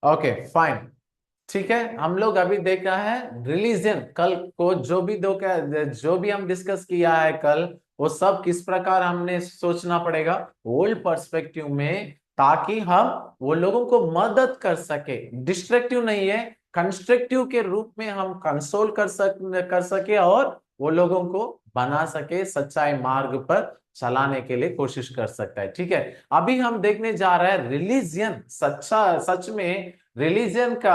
Okay fine. ठीक है, हम लोग अभी देखा है रिलीजन। कल को जो भी हम डिस्कस किया है कल, वो सब किस प्रकार हमने सोचना पड़ेगा ओल्ड पर्सपेक्टिव में, ताकि हम वो लोगों को मदद कर सके। डिस्ट्रक्टिव नहीं है, कंस्ट्रक्टिव के रूप में हम कंसोल कर सके और वो लोगों को बना सके, सच्चाई मार्ग पर चलाने के लिए कोशिश कर सकता है। ठीक है, अभी हम देखने जा रहे हैं रिलीजियन सच में रिलीजन का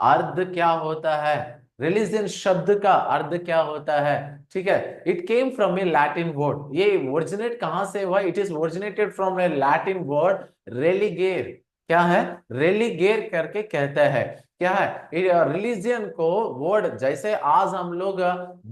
अर्थ क्या होता है, रिलीजन शब्द का अर्थ क्या होता है। ठीक है, it came from a Latin word. ये ओरिजिनेट कहां से हुआ? It is originated from a Latin word religare. क्या है? रेलिगेर करके कहता है। क्या है रिलीजियन को? वर्ड जैसे आज हम लोग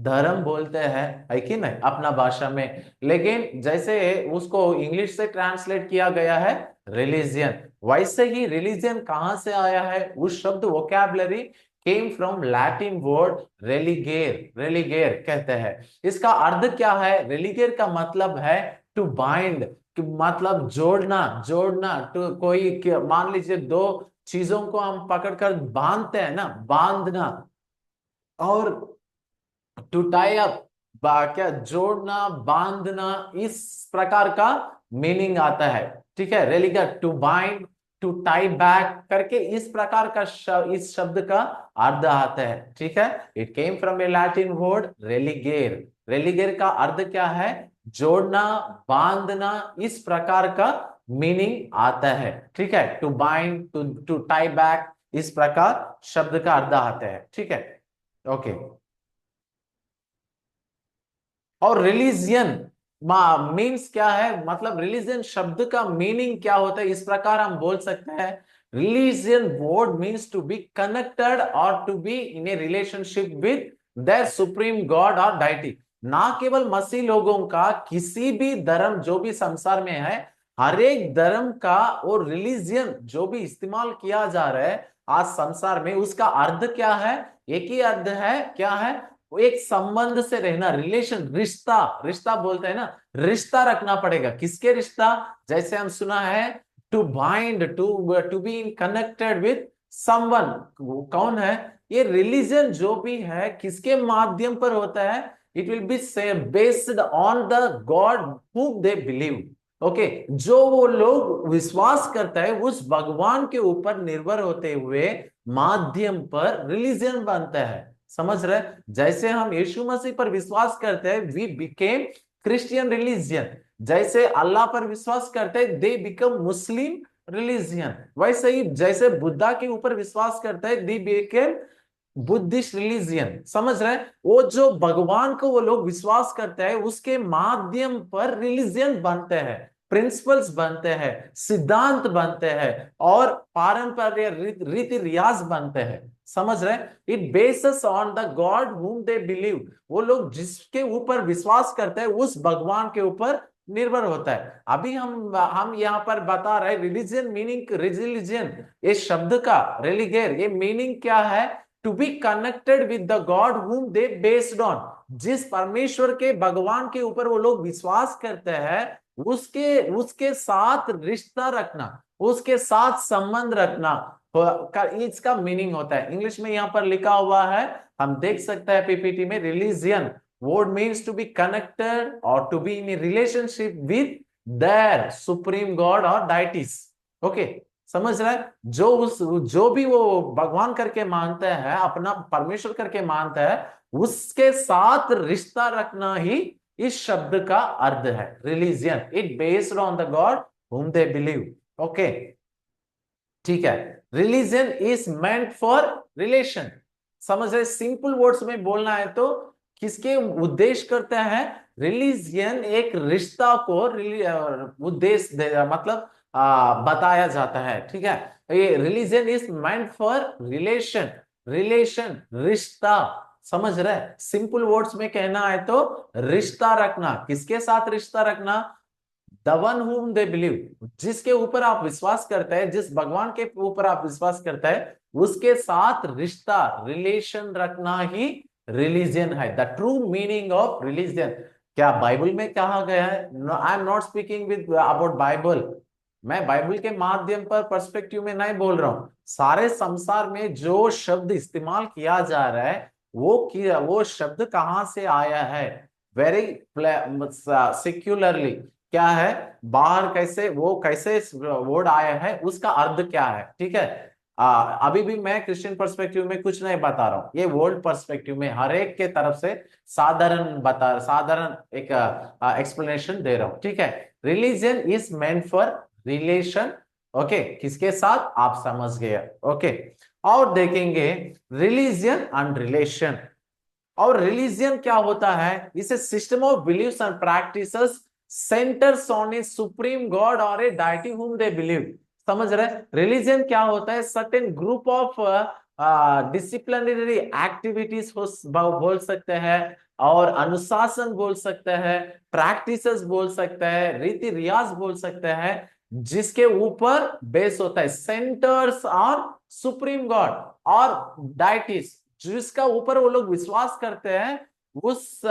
धर्म बोलते हैं, है कि नहीं, अपना भाषा में, लेकिन जैसे उसको इंग्लिश से ट्रांसलेट किया गया है रिलीजियन, वैसे ही रिलीजन कहां से आया है? उस शब्द vocabulary came from Latin word religare. Religare कहते हैं। इसका अर्थ क्या है? रेलिगेर का मतलब है टू बाइंड, मतलब जोड़ना। जोड़ना टू मान लीजिए दो चीजों को हम पकड़कर बांधते हैं ना, बांधना। और टू टाई अप, क्या जोड़ना, बांधना, इस प्रकार का मीनिंग आता है। ठीक है, religare to bind, to tie back करके इस प्रकार का इस शब्द का अर्थ आता है। ठीक है, it came from a Latin word religare. Religare का अर्थ क्या है? जोड़ना, बांधना, इस प्रकार का मीनिंग आता है। ठीक है, to bind, to tie back, इस प्रकार शब्द का अर्थ आता है। ठीक है, ओके। और रिलीजियन मीन्स क्या है? मतलब रिलीजन शब्द का मीनिंग क्या होता है? इस प्रकार हम बोल सकते हैं religion word means to be connected और to be in a relationship with their supreme God और डाइटी। ना केवल मसीह लोगों का, किसी भी धर्म जो भी संसार में है, हर एक धर्म का और रिलीजियन जो भी इस्तेमाल किया जा रहा है आज संसार में, उसका अर्थ क्या है? एक ही अर्थ है। क्या है वो? एक संबंध से रहना, रिलेशन, रिश्ता। रिश्ता बोलते हैं ना, रिश्ता रखना पड़ेगा। किसके रिश्ता? जैसे हम सुना है to bind, to be in connected with someone. कौन है? ये रिलीजन जो भी है किसके माध्यम पर होता है? It will be based on the God who they believe. Okay, जो वो लोग विश्वास करता है उस भगवान के ऊपर निर्भर होते हुए माध्यम पर रिलीजन बनता है। समझ रहे? जैसे हम यीशु मसीह पर विश्वास करते हैं, वी बिकेम क्रिश्चियन रिलीजियन। जैसे अल्लाह पर विश्वास करते हैं, दे बिकम मुस्लिम रिलीजियन। वैसे ही जैसे बुद्धा के ऊपर विश्वास करते हैं, दे बिकेम बुद्धिस्ट रिलीजियन। समझ रहे हैं? वो जो भगवान को वो लोग विश्वास करते हैं, उसके माध्यम पर रिलीजियन बनते हैं, प्रिंसिपल्स बनते हैं, सिद्धांत बनते हैं, और पारंपरिक रीति रिवाज बनते हैं। समझ रहे हैं? It bases on the God whom they believe. वो लोग जिसके ऊपर विश्वास करते हैं उस भगवान के ऊपर निर्भर होता है। अभी हम यहाँ पर बता रहे रिलीजन मीनिंग। रिलीजन ये शब्द का, रेलिगेर, ये मीनिंग क्या है? To be connected with the God whom they based on. जिस परमेश्वर के, भगवान के ऊपर वो लोग विश्वास करते हैं, उसके उसके साथ रिश्ता रखना, उसके साथ संबंध रखना इसका मीनिंग होता है। इंग्लिश में यहां पर लिखा हुआ है, हम देख सकते हैं पीपीटी में, religion word means to be connected और to be in relationship with their supreme God और डाइटिस। ओके, समझ रहा है? जो भी वो भगवान करके मानता है, अपना परमेश्वर करके मानता है, उसके साथ रिश्ता रखना ही इस शब्द का अर्थ है religion. It based on the God whom they believe. Okay, ठीक है। Religion is meant for relation. समझ रहे? सिंपल वर्ड्स में बोलना है तो किसके उद्देश्य करते हैं? रिलीजियन एक रिश्ता को उद्देश्य मतलब बताया जाता है। ठीक है, ये religion is meant for relation. Relation, रिश्ता। समझ रहे? सिंपल वर्ड्स में कहना है तो रिश्ता रखना। किसके साथ रिश्ता रखना? The one whom they believe, जिसके ऊपर आप विश्वास करते हैं, जिस भगवान के ऊपर आप विश्वास करते हैं, उसके साथ रिश्ता, रिलेशन रखना ही रिलीजन है। The true meaning of religion क्या बाइबल में कहा गया है? I am not speaking with about Bible. मैं बाइबल के माध्यम पर पर्सपेक्टिव में नहीं बोल रहा हूं। सारे संसार में जो शब्द इस्तेमाल किया जा रहा है वो शब्द कहां से आया है, वेरी सिक्युलरली क्या है, बाहर कैसे वो कैसे वर्ड आया है, उसका अर्थ क्या है, ठीक है। अभी भी मैं क्रिश्चियन पर्सपेक्टिव में कुछ नहीं बता रहा हूँ, ये वर्ल्ड पर्सपेक्टिव में हर एक के तरफ से साधारण एक एक्सप्लेनेशन दे रहा हूँ, ठीक है। Religion is meant for relation, okay, किसके साथ आप समझ गए, ओके। और देखेंगे रिलीजन एंड रिलेशन। और रिलीजन क्या होता है, इसे system of beliefs and practices centres on a supreme God और ए डाइटी हुम दे बिलीव। समझ रहे, रिलीजन क्या होता है, certain group of disciplinary activities बोल सकते हैं, और अनुशासन बोल सकते हैं, प्रैक्टिसेस बोल सकते हैं, रीति रिवाज बोल सकते हैं, जिसके ऊपर बेस होता है सेंटर्स और सुप्रीम गॉड और डाइटिस, जिसका ऊपर वो लोग विश्वास करते हैं। उस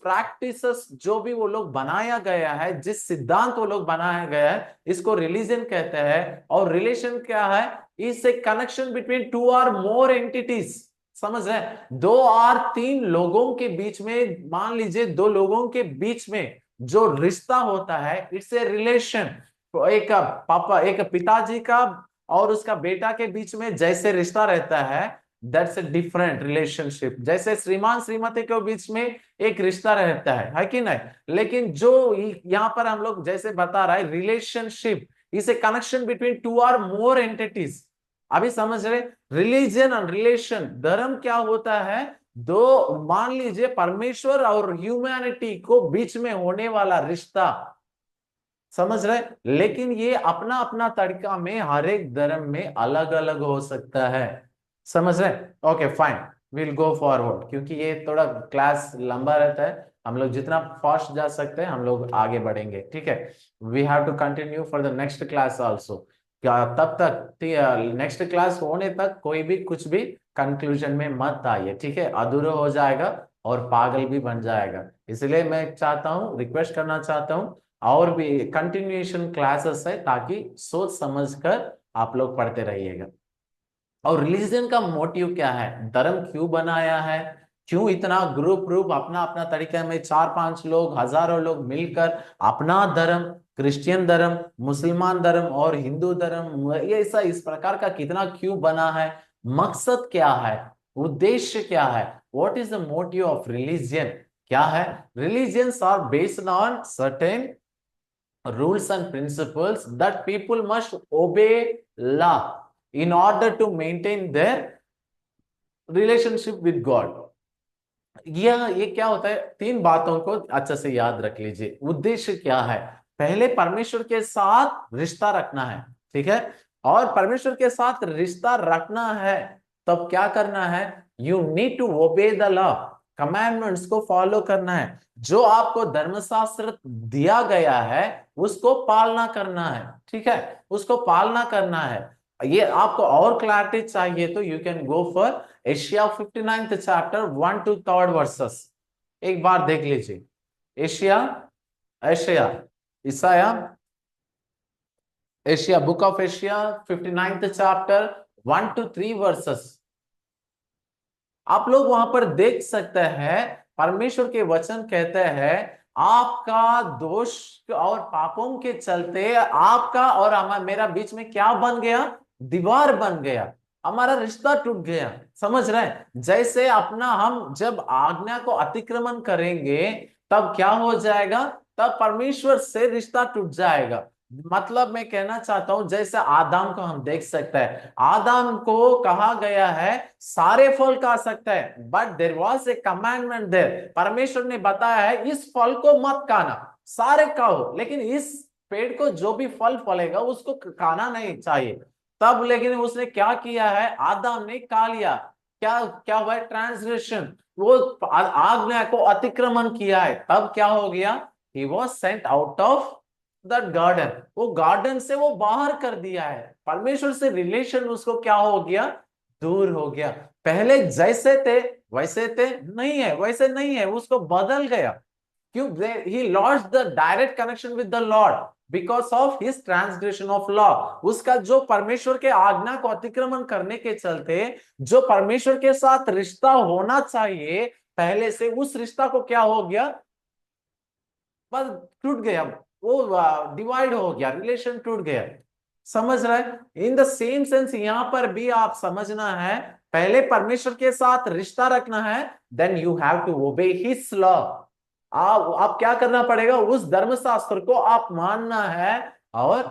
प्रैक्टिसेस जो भी वो लोग बनाया गया है, जिस सिद्धांत वो लोग बनाया गया है, इसको रिलीजन कहते हैं। और रिलेशन क्या है, is a connection between two और मोर एंटिटीज। समझ रहे हैं, दो और तीन लोगों के बीच में, मान लीजिए दो लोगों के बीच में जो रिश्ता होता है, इट्स ए रिलेशन। तो एक पिताजी का और उसका बेटा के बीच में जैसे रिश्ता रहता है, दैट्स ए डिफरेंट रिलेशनशिप। जैसे श्रीमान श्रीमती के बीच में एक रिश्ता रहता है कि नहीं, लेकिन जो यहाँ पर हम लोग जैसे बता रहा है, relationship is a connection between two और मोर एंटिटीज। अभी समझ रहे, रिलीजन एंड रिलेशन, धर्म क्या होता है, दो, मान लीजिए परमेश्वर और ह्यूमैनिटी को बीच में होने वाला रिश्ता। समझ रहे, लेकिन ये अपना अपना तरीका में हर एक धर्म में अलग अलग हो सकता है। समझ रहे, okay fine, will go forward, क्योंकि ये थोड़ा क्लास लंबा रहता है, हम लोग जितना फास्ट जा सकते हैं हम लोग आगे बढ़ेंगे, ठीक है। We have to continue for the next class also. क्या तब तक नेक्स्ट क्लास होने तक कोई भी कुछ भी कंक्लूजन में मत आइए, ठीक है, अधूरा हो जाएगा और पागल भी बन जाएगा। इसलिए मैं चाहता हूँ, रिक्वेस्ट करना चाहता हूँ, और भी कंटिन्यूएशन क्लासेस है, ताकि सोच समझ कर आप लोग पढ़ते रहिएगा। और रिलीजन का मोटिव क्या है, धर्म क्यों बनाया है, क्यों इतना ग्रुप ग्रुप अपना अपना तरीके में चार पांच लोग हजारों लोग मिलकर अपना धर्म, क्रिश्चियन धर्म, मुसलमान धर्म और हिंदू धर्म, ये ऐसा इस प्रकार का कितना क्यों बना है, मकसद क्या है, उद्देश्य क्या है, what is the motive of religion, क्या है। Religions are based on certain rules and principles that people must obey law in order to maintain their relationship with God। ये क्या होता है, तीन बातों को अच्छा से याद रख लीजिए। उद्देश्य क्या है, पहले परमेश्वर के साथ रिश्ता रखना है, ठीक है। और परमेश्वर के साथ रिश्ता रखना है, तब क्या करना है, you need to obey the law, commandments को फॉलो करना है। जो आपको धर्मशास्त्र दिया गया है उसको पालना करना है, ठीक है, उसको पालना करना है। ये आपको और क्लैरिटी चाहिए तो you can go for Asia 59th chapter 1 to 3rd versus, एक बार देख लीजिए। Asia Asia ईसाया Asia book of Asia 59th chapter 1 to 3 versus, आप लोग वहां पर देख सकते हैं। परमेश्वर के वचन कहते हैं, आपका दोष और पापों के चलते आपका और मेरा बीच में क्या बन गया, दीवार बन गया, हमारा रिश्ता टूट गया। समझ रहे हैं, जैसे अपना हम जब आज्ञा को अतिक्रमण करेंगे तब क्या हो जाएगा, तब परमेश्वर से रिश्ता टूट जाएगा। मतलब मैं कहना चाहता हूं, जैसे आदम को हम देख सकते हैं, आदम को कहा गया है सारे फल खा सकते हैं, but there was a commandment there, परमेश्वर ने बताया है इस फल को मत खाना, सारे खाओ लेकिन इस पेड़ को जो भी फल फलेगा उसको खाना नहीं चाहिए। तब लेकिन उसने क्या किया है, आदम ने खा लिया, क्या क्या हुआ, ट्रांसग्रेशन, वो आज्ञा को अतिक्रमण किया है, तब क्या हो गया, he was sent out of that garden, वो गार्डन से वो बाहर कर दिया है, परमेश्वर से रिलेशन उसको क्या हो गया, दूर हो गया। पहले जैसे थे वैसे थे, नहीं है वैसे नहीं है, उसको बदल गया। क्यों, he lost the direct connection with the Lord. Because of his transgression of law. उसका जो परमेश्वर के आज्ञा को अतिक्रमण करने के चलते जो परमेश्वर के साथ रिश्ता होना चाहिए पहले से, उस रिश्ता को क्या हो गया, बस टूट गया, वो डिवाइड हो गया, रिलेशन टूट गया। समझ रहे? इन द सेम सेंस यहां पर भी आप समझना है, पहले परमेश्वर के साथ रिश्ता रखना है, then you have to obey his law. आप क्या करना पड़ेगा, उस धर्मशास्त्र को आप मानना है और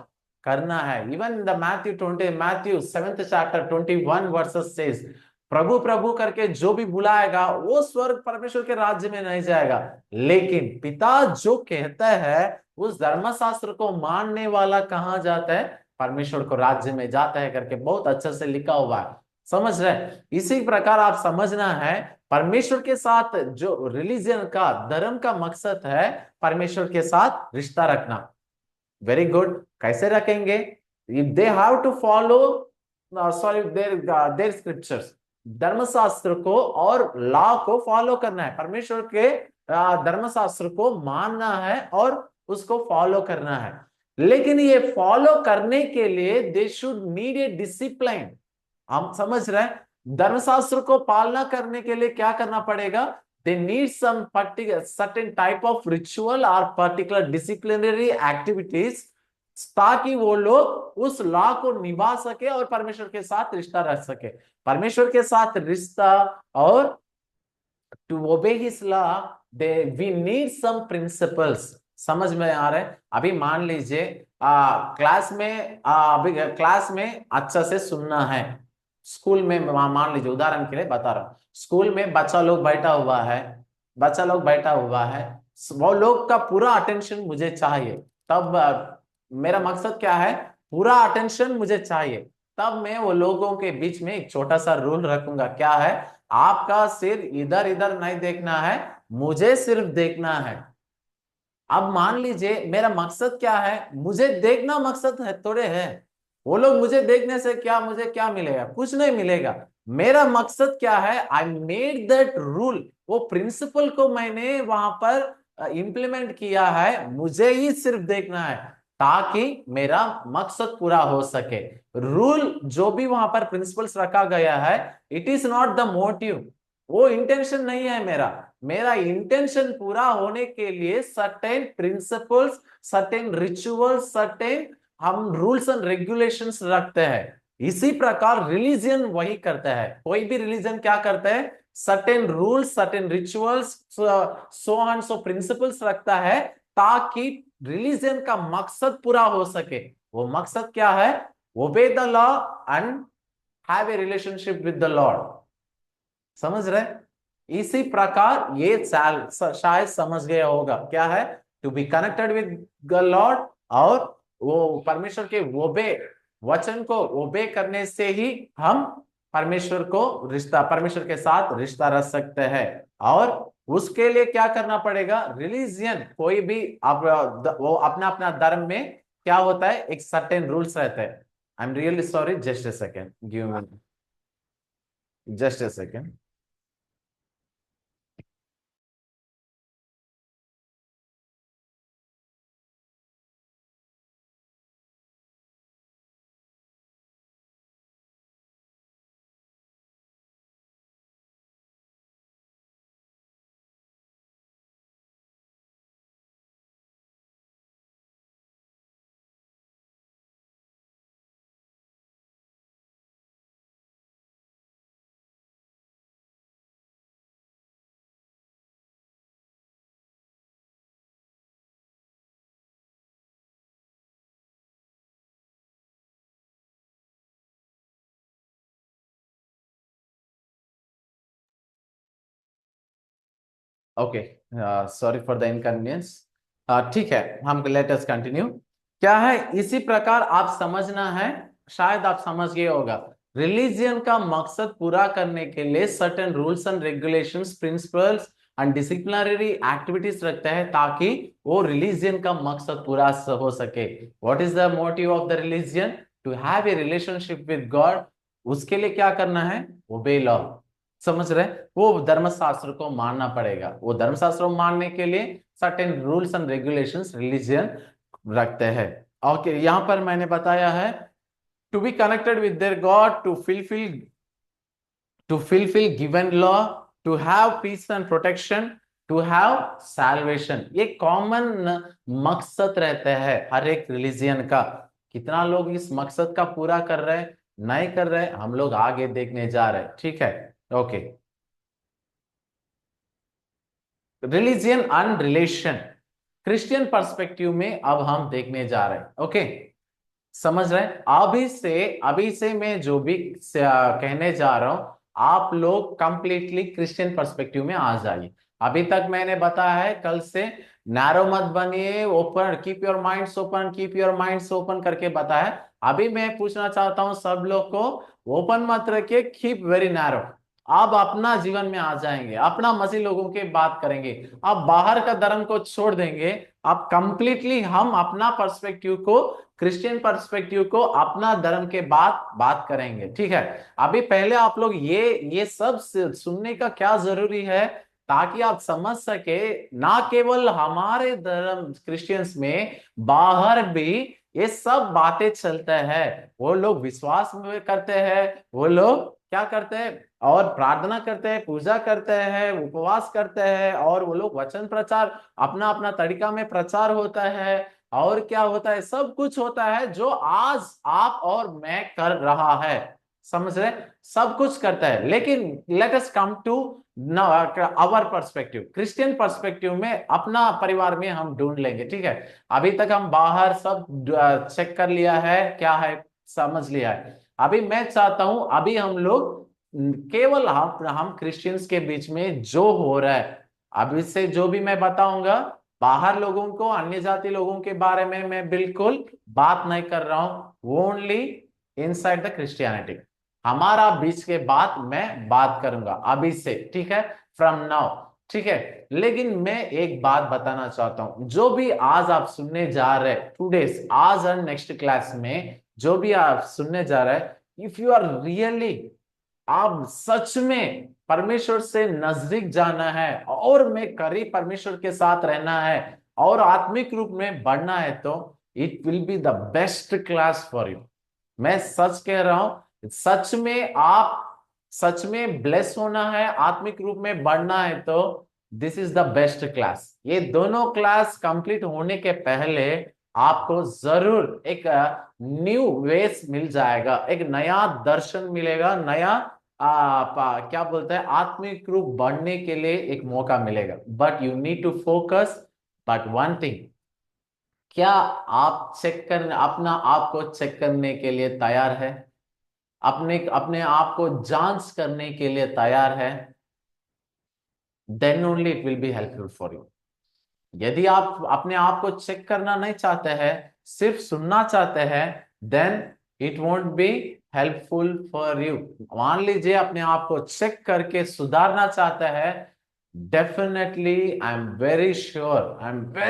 करना है। Even the Matthew 7th chapter 21 verses says, प्रभु प्रभु करके जो भी बुलाएगा वो स्वर्ग परमेश्वर के राज्य में नहीं जाएगा, लेकिन पिता जो कहता है उस धर्मशास्त्र को मानने वाला कहाँ जाता है, परमेश्वर को राज्य में जाता है करके बहुत अच्छे से लिखा हुआ है। समझ रहे? इसी प्रकार आप समझना है, परमेश्वर के साथ जो रिलीजन का, धर्म का मकसद है परमेश्वर के साथ रिश्ता रखना। Very good. कैसे रखेंगे? If they have to follow sorry their scriptures, धर्मशास्त्र को और लॉ को फॉलो करना है, परमेश्वर के धर्मशास्त्र को मानना है और उसको फॉलो करना है। लेकिन ये फॉलो करने के लिए they should need a discipline. हम समझ रहे हैं? धर्मशास्त्र को पालना करने के लिए क्या करना पड़ेगा, they need some particular certain type of ritual or particular disciplinary activities, ताकि वो लोग उस लॉ को निभा सके और परमेश्वर के साथ रिश्ता रख सके। परमेश्वर के साथ रिश्ता और to obey his law, we need some principles। समझ में आ रहा है? अभी मान लीजिए क्लास में अभी क्लास में अच्छा से सुनना है। स्कूल में मान लीजिए, उदाहरण के लिए बता रहा हूँ, स्कूल में बच्चा लोग बैठा हुआ है, वो लोग का पूरा अटेंशन मुझे चाहिए। तब मेरा मकसद क्या है, पूरा अटेंशन मुझे चाहिए। तब मैं वो लोगों के बीच में एक छोटा सा रूल रखूंगा, क्या है, आपका सिर इधर इधर नहीं देखना है, मुझे सिर्फ देखना है। अब मान लीजिए मेरा मकसद क्या है, मुझे देखना मकसद है थोड़े है, वो लोग मुझे देखने से क्या, मुझे क्या मिलेगा, कुछ नहीं मिलेगा। मेरा मकसद क्या है, आई मेड दैट रूल, वो प्रिंसिपल को मैंने वहां पर इंप्लीमेंट किया है, मुझे ही सिर्फ देखना है ताकि मेरा मकसद पूरा हो सके। रूल जो भी वहां पर प्रिंसिपल्स रखा गया है, it is not the motive, वो इंटेंशन नहीं है मेरा। मेरा इंटेंशन पूरा होने के लिए certain principles, certain rituals, certain हम रूल्स एंड रेगुलेशंस रखते हैं। इसी प्रकार रिलीजन वही करता है। कोई भी रिलीजन क्या करता है, certain rules, certain rituals, so and so principles रखता है ताकि रिलीजन का मकसद पूरा हो सके। वो मकसद क्या है, ओबे the law and have a relationship with the Lord. समझ रहे? इसी प्रकार ये शायद समझ गया होगा, क्या है, to be connected with the Lord, और वो परमेश्वर के ओबे वचन को ओबे करने से ही हम परमेश्वर के साथ रिश्ता रख सकते हैं। और उसके लिए क्या करना पड़ेगा, रिलीजियन कोई भी वो अपना अपना धर्म में क्या होता है, एक सर्टेन रूल्स रहते हैं। I am really sorry, just a second, give me just a second. Okay, sorry for the inconvenience. ठीक है, हम लेट अस कंटिन्यू। क्या है, इसी प्रकार आप समझना है, शायद आप समझ गए होगा, रिलीजियन का मकसद पूरा करने के लिए certain rules and regulations, principles and disciplinary activities रखता है ताकि वो रिलीजियन का मकसद पूरा हो सके। What is the motive of the religion, to have a relationship with God. उसके लिए क्या करना है, ओबे लॉ। समझ रहे? वो धर्मशास्त्र को मानना पड़ेगा। वो धर्मशास्त्र को मानने के लिए certain rules and regulations religion रखते हैं। ओके, यहां पर मैंने बताया है to be connected with their God, to fulfill given law, to have peace and protection, to have salvation। ये कॉमन मकसद रहता है हर एक रिलीजियन का। कितना लोग इस मकसद का पूरा कर रहे हैं, नहीं कर रहे, हम लोग आगे देखने जा रहे हैं, ठीक है। Okay, religion and relation, Christian perspective में अब हम देखने जा रहे हैं। ओके, समझ रहे हैं? अभी से मैं जो भी कहने जा रहा हूं, आप लोग कंप्लीटली क्रिश्चियन पर्सपेक्टिव में आ जाइए। अभी तक मैंने बताया है, कल से नैरो मत बनिए, open, keep your minds open, keep your minds open करके बताया है। अभी मैं पूछना चाहता हूं सब लोग को, ओपन मत रखिए, कीप वेरी नैरो। आप अपना जीवन में आ जाएंगे, अपना मसीह लोगों के बात करेंगे, आप बाहर का धर्म को छोड़ देंगे, आप कंप्लीटली, हम अपना पर्सपेक्टिव को, क्रिश्चियन पर्सपेक्टिव को, अपना धर्म के बात बात करेंगे, ठीक है। अभी पहले आप लोग ये सब सुनने का क्या जरूरी है, ताकि आप समझ सके, ना केवल हमारे धर्म क्रिश्चियंस में, बाहर भी ये सब बातें चलते हैं। वो लोग विश्वास में करते हैं, वो लोग क्या करते हैं, और प्रार्थना करते हैं, पूजा करते हैं, उपवास करते हैं, और वो लोग वचन प्रचार अपना अपना तरीका में प्रचार होता है, और क्या होता है, सब कुछ होता है जो आज आप और मैं कर रहा है। समझ रहे? सब कुछ करता है, लेकिन let us come to our perspective, Christian perspective में अपना परिवार में हम ढूंढ लेंगे, ठीक है। अभी तक हम बाहर सब चेक कर लिया है, क्या है समझ लिया है। अभी मैं चाहता हूं, अभी हम लोग केवल हम क्रिश्चियंस के बीच में जो हो रहा है, अब इससे जो भी मैं बताऊंगा, बाहर लोगों को, अन्य जाति लोगों के बारे में मैं बिल्कुल बात नहीं कर रहा हूं, ओनली इनसाइड द क्रिश्चियनिटी। हमारा बीच के बात मैं बात करूंगा अभी से, ठीक है, फ्रॉम नाउ, ठीक है। लेकिन मैं एक बात बताना चाहता हूं, जो भी आज आप सुनने जा रहे हैं, टूडेज, आज और नेक्स्ट क्लास में जो भी आप सुनने जा रहे हैं, इफ यू आर रियली, आप सच में परमेश्वर से नजदीक जाना है, और मैं करीब परमेश्वर के साथ रहना है, और आत्मिक रूप में बढ़ना है, तो it will be the best class for you. मैं सच कह रहा हूं, सच में आप, सच में ब्लेस होना है, आत्मिक रूप में बढ़ना है, तो this is the best class. ये दोनों क्लास कंप्लीट होने के पहले आपको जरूर एक न्यू वेस मिल जाएगा, एक नया दर्शन मिलेगा, नया क्या बोलते हैं, आत्मिक रूप बढ़ने के लिए एक मौका मिलेगा। But you need to focus, but one thing, क्या आप चेक करने, अपना आप को चेक करने के लिए तैयार है, अपने अपने आप को जांच करने के लिए तैयार है, then only it will be helpful for you. यदि आप अपने आप को चेक करना नहीं चाहते हैं, सिर्फ सुनना चाहते हैं, then it won't be helpful for you. मान लीजिए अपने आप को चेक करके सुधारना चाहते हैं, definitely I am very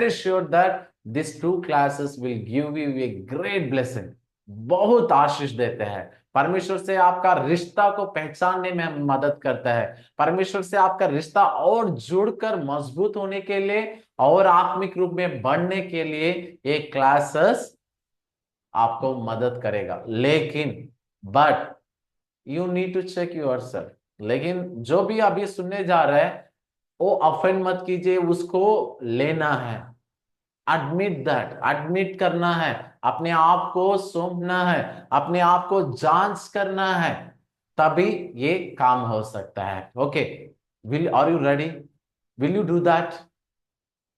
sure that this two classes will give you a great blessing. बहुत आशीष देते हैं, परमेश्वर से आपका रिश्ता को पहचानने में मदद करता है, परमेश्वर से आपका रिश्ता और जुड़कर मजबूत होने के लिए और आत्मिक रूप में बढ़ने के लिए ये क्लासेस आपको मदद करेगा। लेकिन but you need to check yourself. लेकिन जो भी अभी सुनने जा रहे हैं, वो ऑफेंड मत कीजिए, उसको लेना है, एडमिट दैट, एडमिट करना है, अपने आप को सौंपना है, अपने आप को जांच करना है, तभी ये काम हो सकता है। Okay, will, are you ready, will you do that?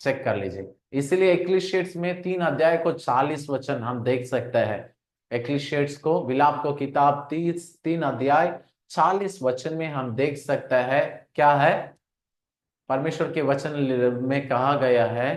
Check कर लीजिए। इसलिए एक्लीशियट्स में 3 अध्याय को 40 वचन हम देख सकते हैं। एक्लीशियट्स को, विलाप को किताब 3 अध्याय 40 वचन में हम देख सकते हैं, क्या है, परमेश्वर के वचन में कहा गया है,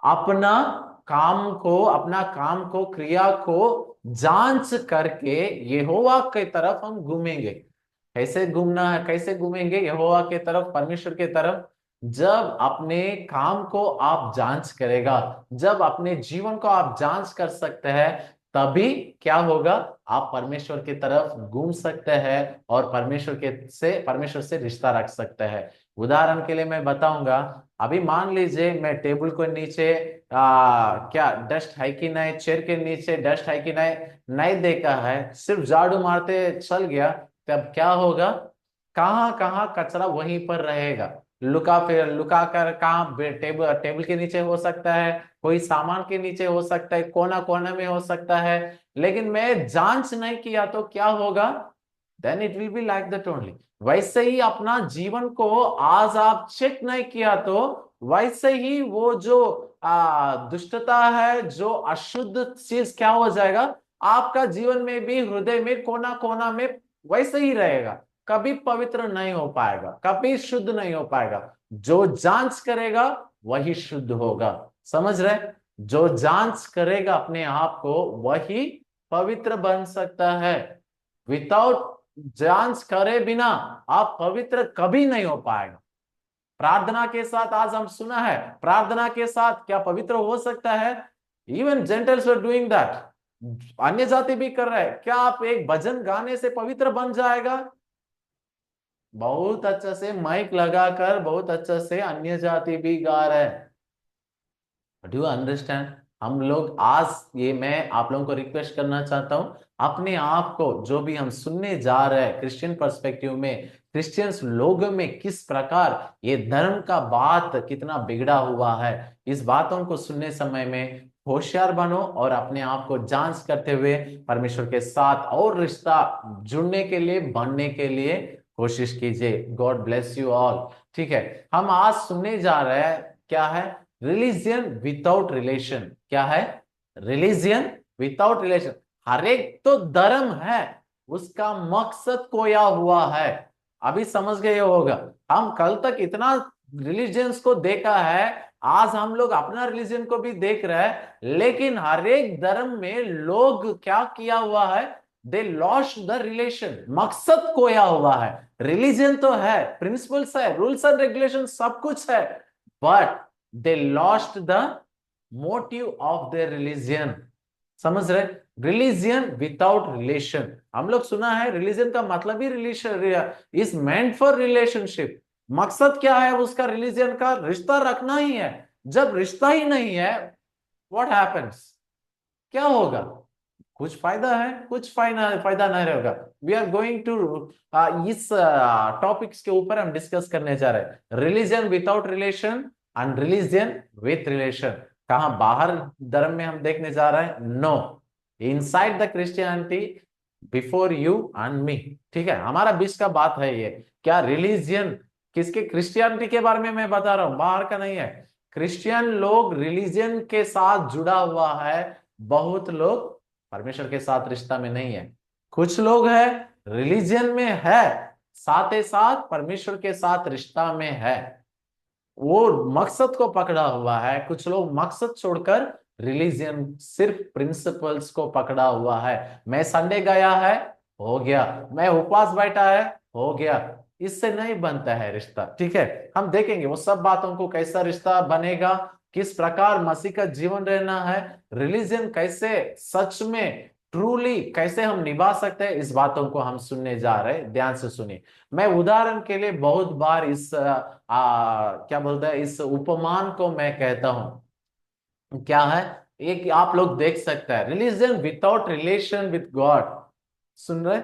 अपना अपना काम को, क्रिया को जांच करके यहोवा के तरफ हम घूमेंगे। कैसे घूमना है, कैसे घूमेंगे यहोवा के तरफ, परमेश्वर के तरफ? जब अपने काम को आप जांच करेगा, जब अपने जीवन को आप जांच कर सकते हैं, तभी क्या होगा, आप परमेश्वर की तरफ घूम सकते हैं, और परमेश्वर से रिश्ता रख सकते हैं। उदाहरण के लिए मैं बताऊंगा, अभी मान लीजिए मैं टेबल को नीचे क्या डस्ट है कि नहीं, चेयर के नीचे डस्ट है कि नहीं, नहीं देखा है, सिर्फ झाड़ू मारते चल गया, तब क्या होगा? कहाँ कहाँ कचरा वहीं पर रहेगा। लुका फिर लुका कर कहाँ टेबल टेबल के नीचे हो सकता है, कोई सामान के नीचे हो सकता है, कोना कोना में हो सकता है। लेकिन मैं जांच नहीं किया तो क्या होगा? Then it will be like that only. वैसे ही अपना जीवन को आज आप चेक नहीं किया तो वैसे ही वो जो दुष्टता है, जो अशुद्ध चीज क्या हो जाएगा आपका जीवन में भी, हृदय में कोना कोना में वैसे ही रहेगा। कभी पवित्र नहीं हो पाएगा, कभी शुद्ध नहीं हो पाएगा। जो जांच करेगा वही शुद्ध होगा। समझ रहे? जो जांच करेगा अपने आप को वही पवित्र बन सकता है। विदाउट जांच करे बिना आप पवित्र कभी नहीं हो पाएगा। प्रार्थना के साथ आज हम सुना है, प्रार्थना के साथ क्या पवित्र हो सकता है? इवन जेंटल्स आर डूइंग दैट, अन्य जाति भी कर रहे हैं। क्या आप एक भजन गाने से पवित्र बन जाएगा? बहुत अच्छा से माइक लगाकर बहुत अच्छा से अन्य जाति भी गा रहे हैं। Do you understand? हम लोग आज ये मैं आप लोगों को रिक्वेस्ट करना चाहता हूं, अपने आप को जो भी हम सुनने जा रहे हैं क्रिश्चियन पर्सपेक्टिव में, क्रिश्चियंस लोगों में किस प्रकार ये धर्म का बात कितना बिगड़ा हुआ है, इस बातों को सुनने समय में होशियार बनो और अपने आप को जांच करते हुए परमेश्वर के साथ और रिश्ता जुड़ने के लिए, बनने के लिए कोशिश कीजिए। God bless you all. ठीक है, हम आज सुनने जा रहे हैं क्या है? Religion without relation. क्या है? Religion without relation. हर एक तो धर्म है, उसका मकसद खोया हुआ है। अभी समझ गए होगा। हम कल तक इतना रिलीजियंस को देखा है, आज हम लोग अपना रिलीजन को भी देख रहे हैं, लेकिन हर एक धर्म में लोग क्या किया हुआ है? दे लॉस्ट द रिलेशन, मकसद खोया हुआ है। रिलीजन तो है, प्रिंसिपल्स है, रूल्स एंड रेगुलेशन सब कुछ है, but they lost the motive of their religion। समझ रहे? Religion without relation. हम लोग सुना है रिलीजन का मतलब ही relation is meant for relationship. मकसद क्या है उसका? रिलीजन का रिश्ता रखना ही है। जब रिश्ता ही नहीं है, व्हाट हैपेंस? क्या होगा? कुछ फायदा है, कुछ फायदा फायदा नहीं रहेगा। वी आर गोइंग टू इस टॉपिक्स के ऊपर हम डिस्कस करने जा रहे हैं, religion without relation and religion with relation. कहां? बाहर धर्म में हम देखने जा रहे हैं? No, inside the Christianity, before you and me. ठीक है, हमारा बीच का बात है ये। क्या रिलीजियन किसके? क्रिश्चियनिटी के बारे में मैं बता रहा हूं, बाहर का नहीं है। क्रिश्चियन लोग रिलीजन के साथ जुड़ा हुआ है, बहुत लोग परमेश्वर के साथ रिश्ता में नहीं है। कुछ लोग है रिलीजन में है, साथ ही साथ परमेश्वर के साथ रिश्ता में है, वो मकसद को पकड़ा हुआ है। कुछ लोग मकसद छोड़कर रिलीजन, सिर्फ प्रिंसिपल्स को पकड़ा हुआ है। मैं संडे गया है, हो गया। मैं उपवास बैठा है, हो गया। इससे नहीं बनता है रिश्ता। ठीक है, हम देखेंगे वो सब बातों को, कैसा रिश्ता बनेगा, किस प्रकार मसीह का जीवन रहना है, रिलीजन कैसे सच में ट्रूली कैसे हम निभा सकते हैं, इस बातों को हम सुनने जा रहे हैं। ध्यान से सुनिए। मैं उदाहरण के लिए बहुत बार इस क्या बोलते हैं, इस उपमान को मैं कहता हूं। क्या है? एक आप लोग देख सकते हैं, religion without relation with God. सुन रहे?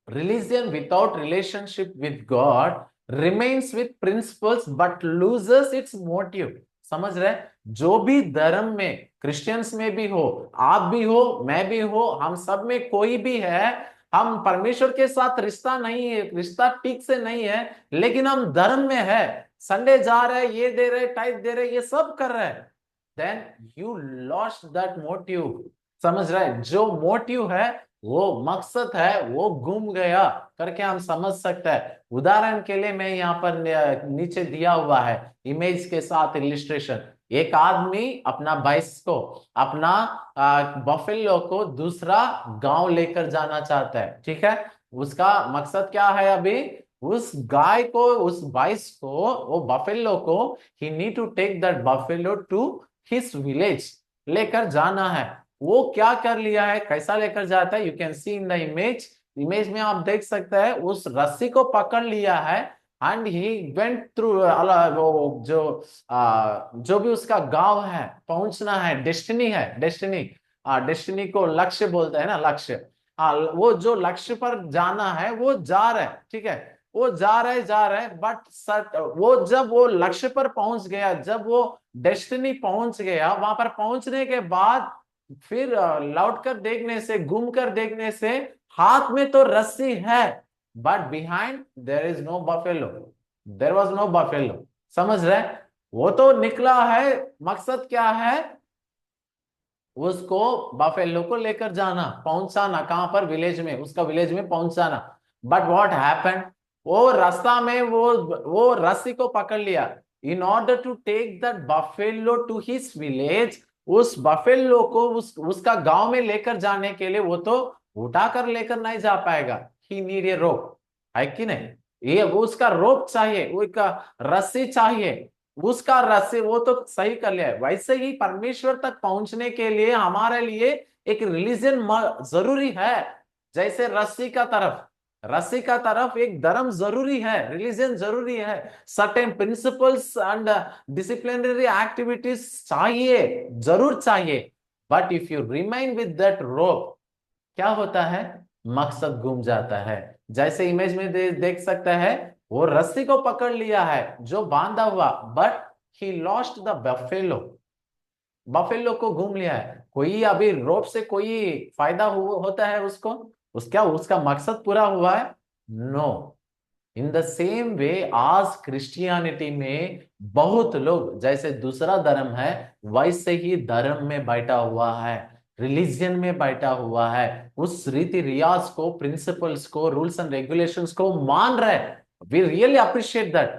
Religion without relationship with God remains with principles but loses its motive. समझ रहे? जो भी धर्म में, क्रिश्चियंस में भी हो, आप भी हो, मैं भी हो, हम सब में कोई भी है, हम परमेश्वर के साथ रिश्ता नहीं है, रिश्ता ठीक से नहीं है, लेकिन हम धर्म में है, संडे जा रहे हैं, ये दे रहे, टाइप दे रहे, ये सब कर रहे हैं, then you lost that motive. समझ रहे? जो मोटिव है, वो मकसद है, वो गुम गया करके हम समझ सकते हैं। उदाहरण के लिए मैं यहाँ पर नीचे दिया हुआ है इमेज के साथ इलिस्ट्रेशन। एक आदमी अपना भैंस को, अपना बफेलो को दूसरा गांव लेकर जाना चाहता है। ठीक है, उसका मकसद क्या है? अभी उस गाय को, उस भैंस को, वो बफेलो को, he need to take that buffalo to his village, लेकर जाना है। वो क्या कर लिया है, कैसा लेकर जाता है? You can see in the image. Image में आप देख सकते हैं उस रस्सी को पकड़ लिया है, एंड ही वेंट थ्रू, वो जो भी उसका गांव है, पहुंचना है, डेस्टिनी है, डेस्टिनी, डेस्टिनी को लक्ष्य बोलते हैं ना, लक्ष्य। वो जो लक्ष्य पर जाना है वो जा रहा है, ठीक है, वो जा रहे बट सट वो जब वो लक्ष्य पर पहुंच गया, जब वो डेस्टिनी पहुंच गया, वहां पर पहुंचने के बाद फिर लौट कर देखने से, घूम कर देखने से, हाथ में तो रस्सी है but behind there is no buffalo, there was no buffalo. समझ रहे? वो तो निकला है, मकसद क्या है? उसको बफेलो को लेकर जाना, पहुंचाना, कहां पर? विलेज में, उसका विलेज में पहुंचाना। But what happened? वो रास्ता में वो रस्सी को पकड़ लिया। In order to take that buffalo to his village, उस बफेलो को उसका गांव में लेकर जाने के लिए वो तो उठाकर लेकर नहीं जा पाएगा। ही नीड ए रोप, है कि नहीं? ये वो उसका रोप चाहिए, वो एक रस्सी चाहिए, उसका रस्सी वो तो सही कर लिया है। वैसे ही परमेश्वर तक पहुंचने के लिए हमारे लिए एक रिलीजन जरूरी है। जैसे रस्सी का तरफ एक धर्म जरूरी है, रिलीजन जरूरी है, certain principles and disciplinary activities चाहिए, जरूर चाहिए। But if you remain with that rope, क्या होता है? मकसद गुम जाता है। जैसे इमेज में देख सकता है, वो रस्सी को पकड़ लिया है जो बांधा हुआ, but he lost the buffalo, buffalo को घूम लिया है। कोई अभी रोप से कोई फायदा होता है उसको? उसका उसका मकसद पूरा हुआ है? No. In the same way आज क्रिश्चियनिटी में बहुत लोग, जैसे दूसरा धर्म है वैसे ही धर्म में बैठा हुआ है, रिलीजियन में बैठा हुआ है, उस रीति रिवाज को, प्रिंसिपल्स को, रूल्स एंड रेगुलेशंस को मान रहे। We really appreciate that.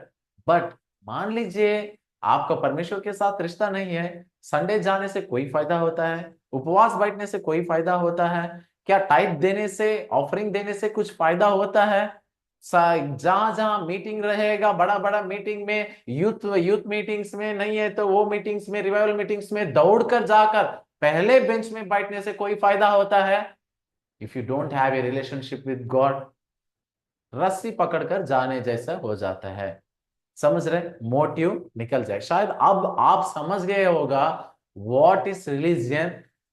But मान लीजिए आपका परमेश्वर के साथ रिश्ता नहीं है, संडे जाने से कोई फायदा होता है? उपवास बैठने से कोई फायदा होता है? क्या टाइप देने से, ऑफरिंग देने से कुछ फायदा होता है? जहां जहां मीटिंग रहेगा, बड़ा बड़ा मीटिंग में, यूथ यूथ मीटिंग्स में, नहीं है तो वो मीटिंग्स में, रिवाइवल मीटिंग्स में दौड़ कर जाकर पहले बेंच में बैठने से कोई फायदा होता है? If you don't have a relationship with God, रस्सी पकड़कर जाने जैसा हो जाता है। समझ रहे? मोटिव निकल जाए। शायद अब आप समझ गए होगा व्हाट इज रिलीजियन,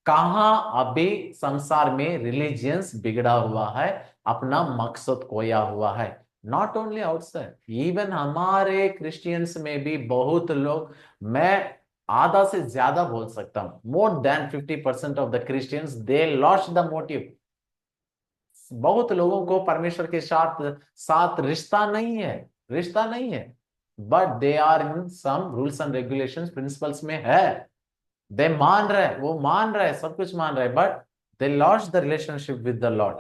कहां अभी संसार में रिलीजियंस बिगड़ा हुआ है, अपना मकसद खोया हुआ है। नॉट ओनली आउटसाइड, इवन हमारे क्रिश्चियंस में भी बहुत लोग, मैं आधा से ज्यादा बोल सकता हूं, more than 50% of the Christians they lost the motive. बहुत लोगों को परमेश्वर के साथ साथ रिश्ता नहीं है, रिश्ता नहीं है, but they are in some rules and regulations, principles में है। दे मान रहे, वो मान रहे, सब कुछ मान रहे, but they lost the relationship with the Lord.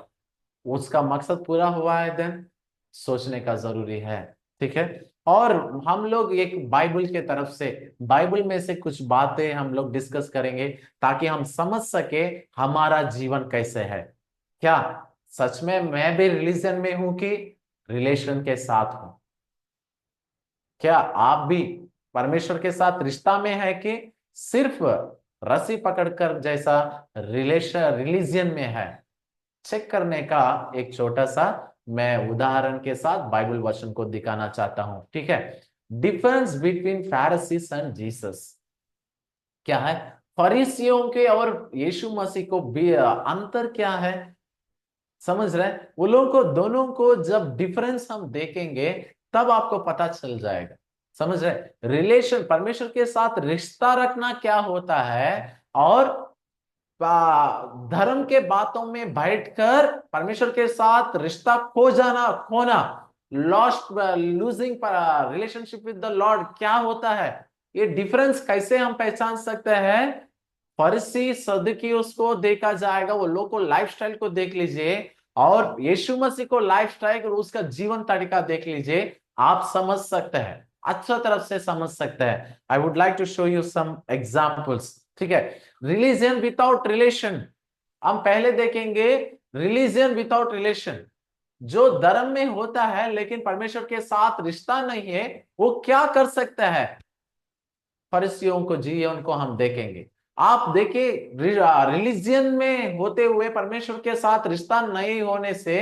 उसका मकसद पूरा हुआ है? देन सोचने का जरूरी है। ठीक है? और हम लोग एक बाइबल के तरफ से, बाइबल में से कुछ बातें हम लोग डिस्कस करेंगे ताकि हम समझ सके हमारा जीवन कैसे है। क्या सच में मैं भी रिलीजन में हूं कि रिलेशन के साथ हूं? क्या आप भी परमेश्वर के साथ रिश्ता में है कि सिर्फ रस्सी पकड़कर जैसा रिलेशन रिलीजियन में है? चेक करने का एक छोटा सा मैं उदाहरण के साथ बाइबल वचन को दिखाना चाहता हूं। ठीक है? Difference between Pharisees and Jesus क्या है? फरीसियों के और यीशु मसीह को भी अंतर क्या है? समझ रहे हैं? वो लोगों को, दोनों को जब डिफरेंस हम देखेंगे तब आपको पता चल जाएगा। समझ रहे? रिलेशन, परमेश्वर के साथ रिश्ता रखना क्या होता है, और धर्म के बातों में बैठकर परमेश्वर के साथ रिश्ता खो जाना, खोना, lost, losing relationship with the Lord क्या होता है? ये डिफरेंस कैसे हम पहचान सकते हैं? फरीसी सदुकी उसको देखा जाएगा, वो लोग को लाइफस्टाइल को देख लीजिए, और यीशु मसीह को लाइफस्टाइल और उसका जीवन तरीका देख लीजिए, आप समझ सकते हैं, अच्छा तरफ से समझ सकते हैं। I would like to show you some examples. ठीक है? रिलीजन विदाउट रिलेशन, हम पहले देखेंगे। रिलीजन विदाउट रिलेशन, जो धर्म में होता है लेकिन परमेश्वर के साथ रिश्ता नहीं है, वो क्या कर सकता है? फरिसियों को, जीवन को हम देखेंगे। आप देखिए, रिलीजियन में होते हुए परमेश्वर के साथ रिश्ता नहीं होने से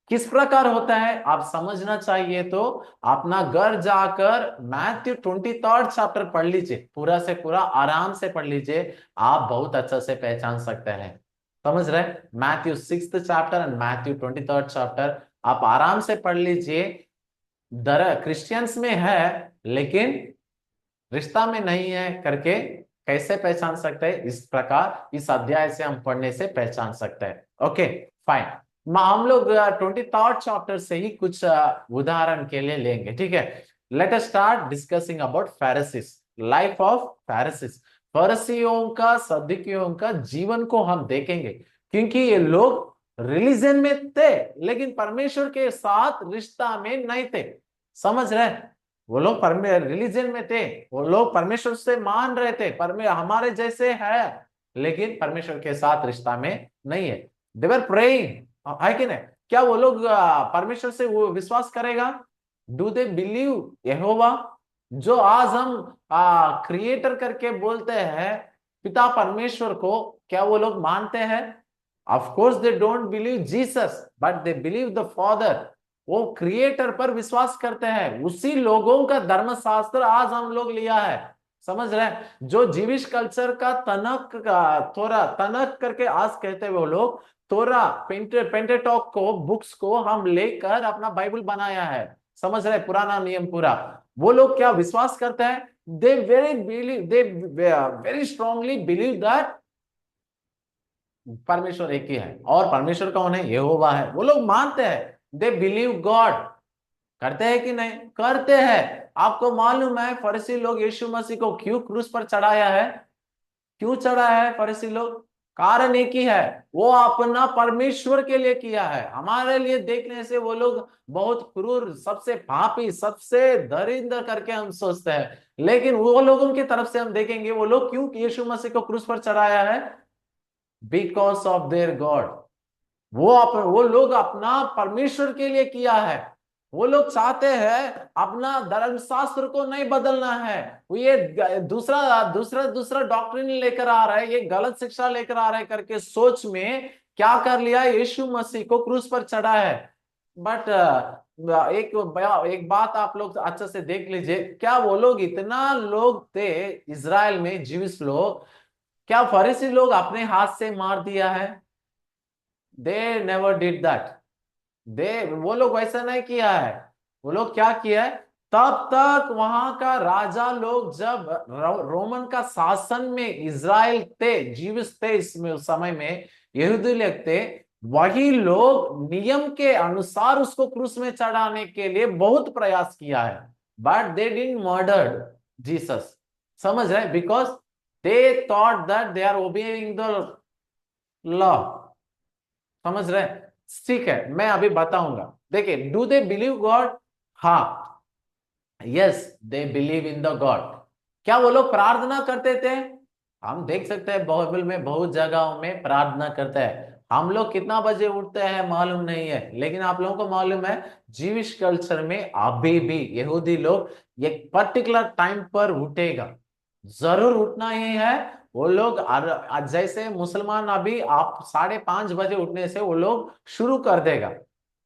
किस प्रकार होता है आप समझना चाहिए तो अपना घर जाकर मैथ्यू 23rd चैप्टर पढ़ लीजिए, पूरा से पूरा आराम से पढ़ लीजिए, आप बहुत अच्छा से पहचान सकते हैं। समझ रहे? Matthew 6th chapter and Matthew 23rd chapter आप आराम से पढ़ लीजिए। दर क्रिश्चियंस में है लेकिन रिश्ता में नहीं है करके कैसे पहचान सकते हैं, इस प्रकार इस अध्याय से हम पढ़ने से पहचान सकते हैं। ओके फाइन, हम लोग 23rd चैप्टर से ही कुछ उदाहरण के लिए लेंगे, ठीक है। Let us start discussing about Pharisees, life of Pharisees. फरीसियों का, सदूकियों का जीवन को हम देखेंगे, क्योंकि ये लोग रिलीजन में थे लेकिन परमेश्वर के साथ रिश्ता में नहीं थे। समझ रहे? वो लोग रिलीजन में थे, वो लोग परमेश्वर से मान रहे थे, हमारे जैसे है, लेकिन परमेश्वर के साथ रिश्ता में नहीं है। दे वर प्रेइंग, है कि नहीं? क्या वो लोग परमेश्वर से वो विश्वास करेगा? डू दे बिलीव यहोवा, जो आज हम क्रिएटर करके बोलते हैं, पिता परमेश्वर को, क्या वो लोग मानते हैं? Of course they don't believe Jesus, but they believe the father. वो क्रिएटर पर विश्वास करते हैं। उसी लोगों का धर्मशास्त्र आज हम लोग लिया है। समझ रहे हैं? जो जीविश कल्चर का तनक का थोड़ा तनक करके आज कहते हैं वो लोग, तोरा पेंटेटॉक को, बुक्स को हम लेकर अपना बाइबल बनाया है। समझ रहे? पुराना नियम पूरा। वो लोग क्या विश्वास करते हैं? They very strongly believe that परमेश्वर एक ही है, और परमेश्वर कौन है? यहोवा है। वो लोग मानते हैं, दे बिलीव गॉड। करते हैं कि नहीं? करते हैं। आपको मालूम है फरीसी लोग यीशु मसीह को क्यों क्रूस पर चढ़ाया है? क्यों चढ़ाया है फरीसी लोग? कारण एक ही है, वो अपना परमेश्वर के लिए किया है। हमारे लिए देखने से वो लोग बहुत क्रूर, सबसे पापी, सबसे दरिद्र करके हम सोचते हैं, लेकिन वो लोगों की तरफ से हम देखेंगे वो लोग क्यों यीशु मसीह को क्रूस पर चढ़ाया है? Because of their God. वो लोग अपना परमेश्वर के लिए किया है। वो लोग चाहते हैं अपना धर्मशास्त्र को नहीं बदलना है। वो ये दूसरा दूसरा दूसरा डॉक्ट्रिन लेकर आ रहा है, ये गलत शिक्षा लेकर आ रहा है करके सोच में क्या कर लिया, यीशु मसीह को क्रूस पर चढ़ा है। बट एक बात आप लोग अच्छे से देख लीजिए, क्या वो लोग, इतना लोग थे इज़राइल में, जीविस लोग, क्या फरीसी लोग अपने हाथ से मार दिया है? They never did that. वो लोग वैसा नहीं किया है। वो लोग क्या किया है? तब तक वहां का राजा लोग, जब रोमन का शासन में इज़राइल थे, जीवित थे इसमें, उस समय में यहूदी लोग थे, वही लोग नियम के अनुसार उसको क्रूस में चढ़ाने के लिए बहुत प्रयास किया है, but they didn't murder Jesus. समझ रहे? Because they thought that they are obeying the law. समझ रहे? ठीक है, मैं अभी बताऊंगा। देखिए, डू दे बिलीव गॉड? हाँ, yes they believe in the God. क्या वो लोग प्रार्थना करते थे? हम देख सकते हैं बाइबल में बहुत जगहों में प्रार्थना करते हैं। हम लोग कितना बजे उठते हैं मालूम नहीं है, लेकिन आप लोगों को मालूम है जीविश कल्चर में अभी भी यहूदी लोग एक पर्टिकुलर टाइम पर उठेगा, जरूर उठना ही है। वो लोग जैसे मुसलमान अभी आप 5:30 बजे उठने से वो लोग शुरू कर देगा,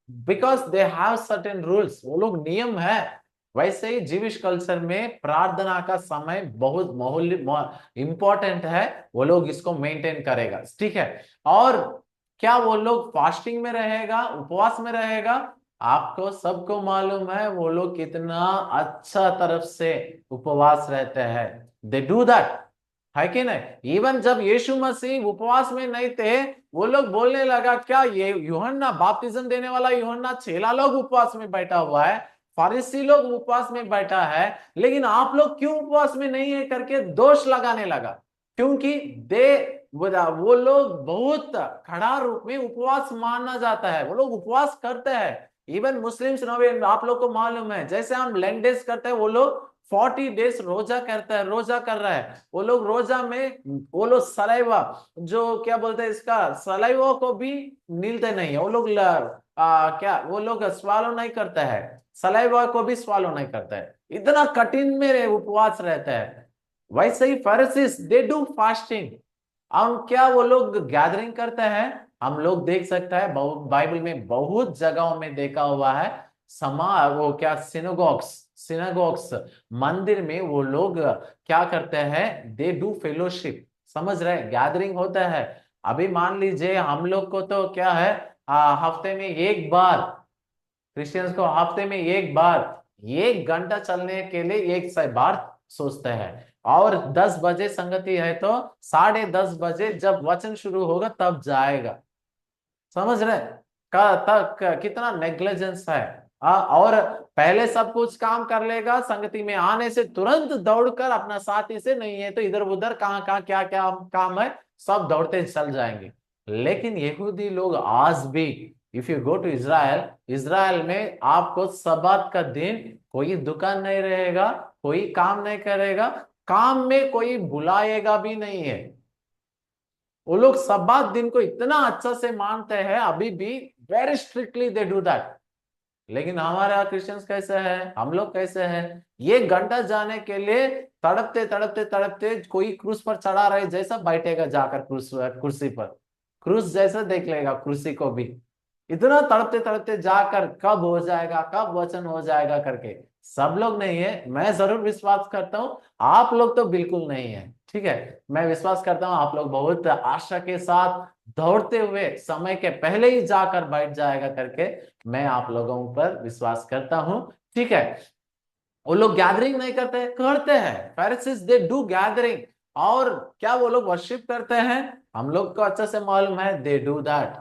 because they have certain rules, वो लोग नियम है। वैसे ही जीविश कल्चर में प्रार्थना का समय बहुत माहौल इंपॉर्टेंट है, वो लोग इसको मेंटेन करेगा, ठीक है। और क्या वो लोग फास्टिंग में रहेगा, उपवास में रहेगा? आपको सबको मालूम है वो लोग कितना अच्छा तरफ से उपवास रहते हैं। दे डू दैट, है कि नहीं? इवन जब यीशु मसीह उपवास में नहीं थे, वो लोग बोलने लगा, क्या ये यूहन्ना बपतिस्म देने वाला यूहन्ना चेला लोग उपवास में बैठा हुआ है, फरीसी लोग उपवास में बैठा है, लेकिन आप लोग क्यों उपवास में नहीं है करके दोष लगाने लगा। क्योंकि वो लोग बहुत खड़ा रूप में उपवास माना जाता है, वो लोग उपवास करते हैं। इवन मुस्लिम्स नवे, आप लोग को मालूम है, जैसे हम लेंडेस करते हैं, वो लोग 40 डेज रोजा करता है, रोजा कर रहा है। वो लोग रोजा में, वो लोग सलाइवा, जो क्या बोलते हैं इसका, सलाइवा को भी नीलते नहीं है वो लोग। क्या वो लोग स्वालो नहीं करता है, सलाइवा को भी स्वालो नहीं करता है, इतना कठिन में उपवास रहता है। वैसे ही फरीसीस दे डू फास्टिंग। और क्या वो लोग गैदरिंग करते हैं? हम लोग देख सकता है बाइबल में बहुत जगहों में देखा हुआ है, वो क्या, सिनेगॉग्स, सिनेगॉग्स, मंदिर में वो लोग क्या करते हैं, दे डू फेलोशिप, समझ रहे, गैदरिंग होता है। अभी मान लीजिए हम लोग को तो क्या है, हफ्ते में एक बार, क्रिश्चियंस को हफ्ते में एक बार 1 घंटा चलने के लिए एक से बार सोचते हैं, और 10 बजे संगति है तो 10:30 बजे जब वचन शुरू होगा तब जाएगा, समझ रहे, का तक कितना नेग्लिजेंस है। और पहले सब कुछ काम कर लेगा, संगति में आने से तुरंत दौड़कर अपना साथी से, नहीं है तो इधर उधर कहाँ कहाँ क्या क्या काम है सब दौड़ते चल जाएंगे। लेकिन यहूदी लोग आज भी, if you go to Israel, Israel में आपको सब्बात का दिन कोई दुकान नहीं रहेगा, कोई काम नहीं करेगा, काम में कोई बुलाएगा भी नहीं है। वो लोग सब्बात दिन को इतना अच्छा से मानते हैं अभी भी, very strictly they do that. लेकिन हमारे क्रिश्चियंस कैसे हैं, हम लोग कैसे हैं, 1 घंटा जाने के लिए तड़पते तड़पते तड़पते, कोई क्रूस पर चढ़ा रहे जैसा बैठेगा जाकर क्रूस, कुर्सी पर, क्रूस जैसा देख लेगा कुर्सी को भी, इतना तड़पते तड़पते जाकर कब हो जाएगा, कब वचन हो जाएगा करके। सब लोग नहीं है, मैं जरूर विश्वास करता हूं, आप लोग तो बिल्कुल नहीं है, ठीक है। मैं विश्वास करता हूं आप लोग बहुत आशा के साथ दौड़ते हुए समय के पहले ही जाकर बैठ जाएगा करके, मैं आप लोगों पर विश्वास करता हूं, ठीक है। वो लोग गैदरिंग नहीं करते हैं, फैरिसीज दे डू गैदरिंग, और क्या वो लोग वर्शिप करते हैं, हम लोग को अच्छे से मालूम है, दे डू दैट।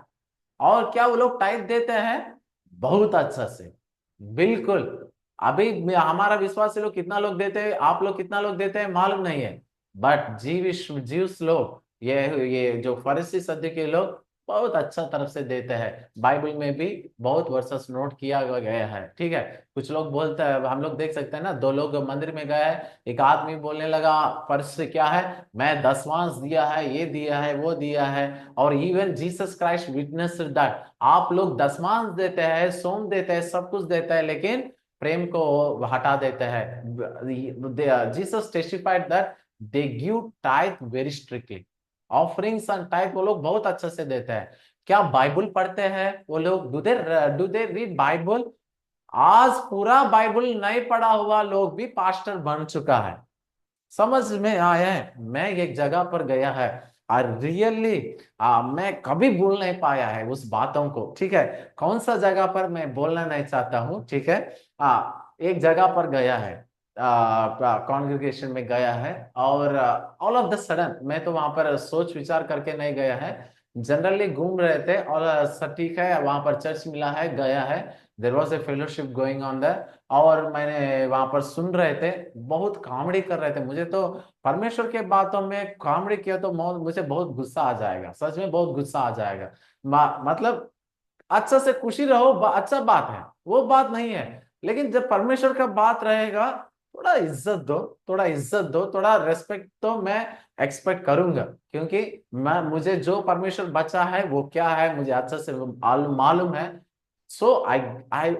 और क्या वो लोग टाइप देते हैं, बहुत अच्छा से, बिल्कुल। अभी हमारा विश्वासी लोग कितना लोग देते हैं, आप लोग कितना लोग देते हैं मालूम नहीं है, बट जीव्स लोग, ये जो फरीसी सदी के लोग बहुत अच्छा तरफ से देते हैं। बाइबल में भी बहुत वर्सेस नोट किया गया है, ठीक है। कुछ लोग बोलते हैं, हम लोग देख सकते हैं ना, 2 लोग मंदिर में गए, एक आदमी बोलने लगा फर्स्ट क्या है, मैं 10वांश दिया है, ये दिया है, वो दिया है, और even Jesus Christ witness that, आप लोग 10वांश देते हैं, सोम देते हैं, सब कुछ देते हैं, लेकिन प्रेम को हटा देते हैं। Jesus testified that they give tithe very strictly, offerings and tithe वो लोग बहुत अच्छे से देते हैं। क्या बाइबल पढ़ते हैं वो लोग, डू दे रीड बाइबल? आज पूरा बाइबल नहीं पढ़ा हुआ लोग भी पास्टर बन चुका है, समझ में आया है। मैं एक जगह पर गया है, और रियली मैं कभी भूल नहीं पाया है उस बातों को, ठीक है। कौन सा जगह पर मैं बोलना नहीं चाहता हूँ, ठीक है। एक जगह पर गया है, कॉन्ग्रेगेशन में गया है, और ऑल ऑफ द सडन, मैं तो वहां पर सोच विचार करके नहीं गया है, जनरली घूम रहे थे, और ठीक है वहां पर चर्च मिला है, गया है, there was a fellowship going on their, और मैंने वहां पर सुन रहे थे, बहुत कॉमेडी कर रहे थे। मुझे तो परमेश्वर के बातों में कॉमेडी किया तो मुझे बहुत गुस्सा आ जाएगा, सच में बहुत गुस्सा आ जाएगा। मतलब अच्छा से खुशी रहो, अच्छा बात है, वो बात नहीं है, लेकिन जब परमेश्वर का बात रहेगा, थोड़ा इज्जत दो, थोड़ा इज्जत दो, थोड़ा रेस्पेक्ट तो मैं एक्सपेक्ट करूंगा, क्योंकि मैं, मुझे जो परमेश्वर बचा है वो क्या है मुझे अच्छा से मालूम है। So I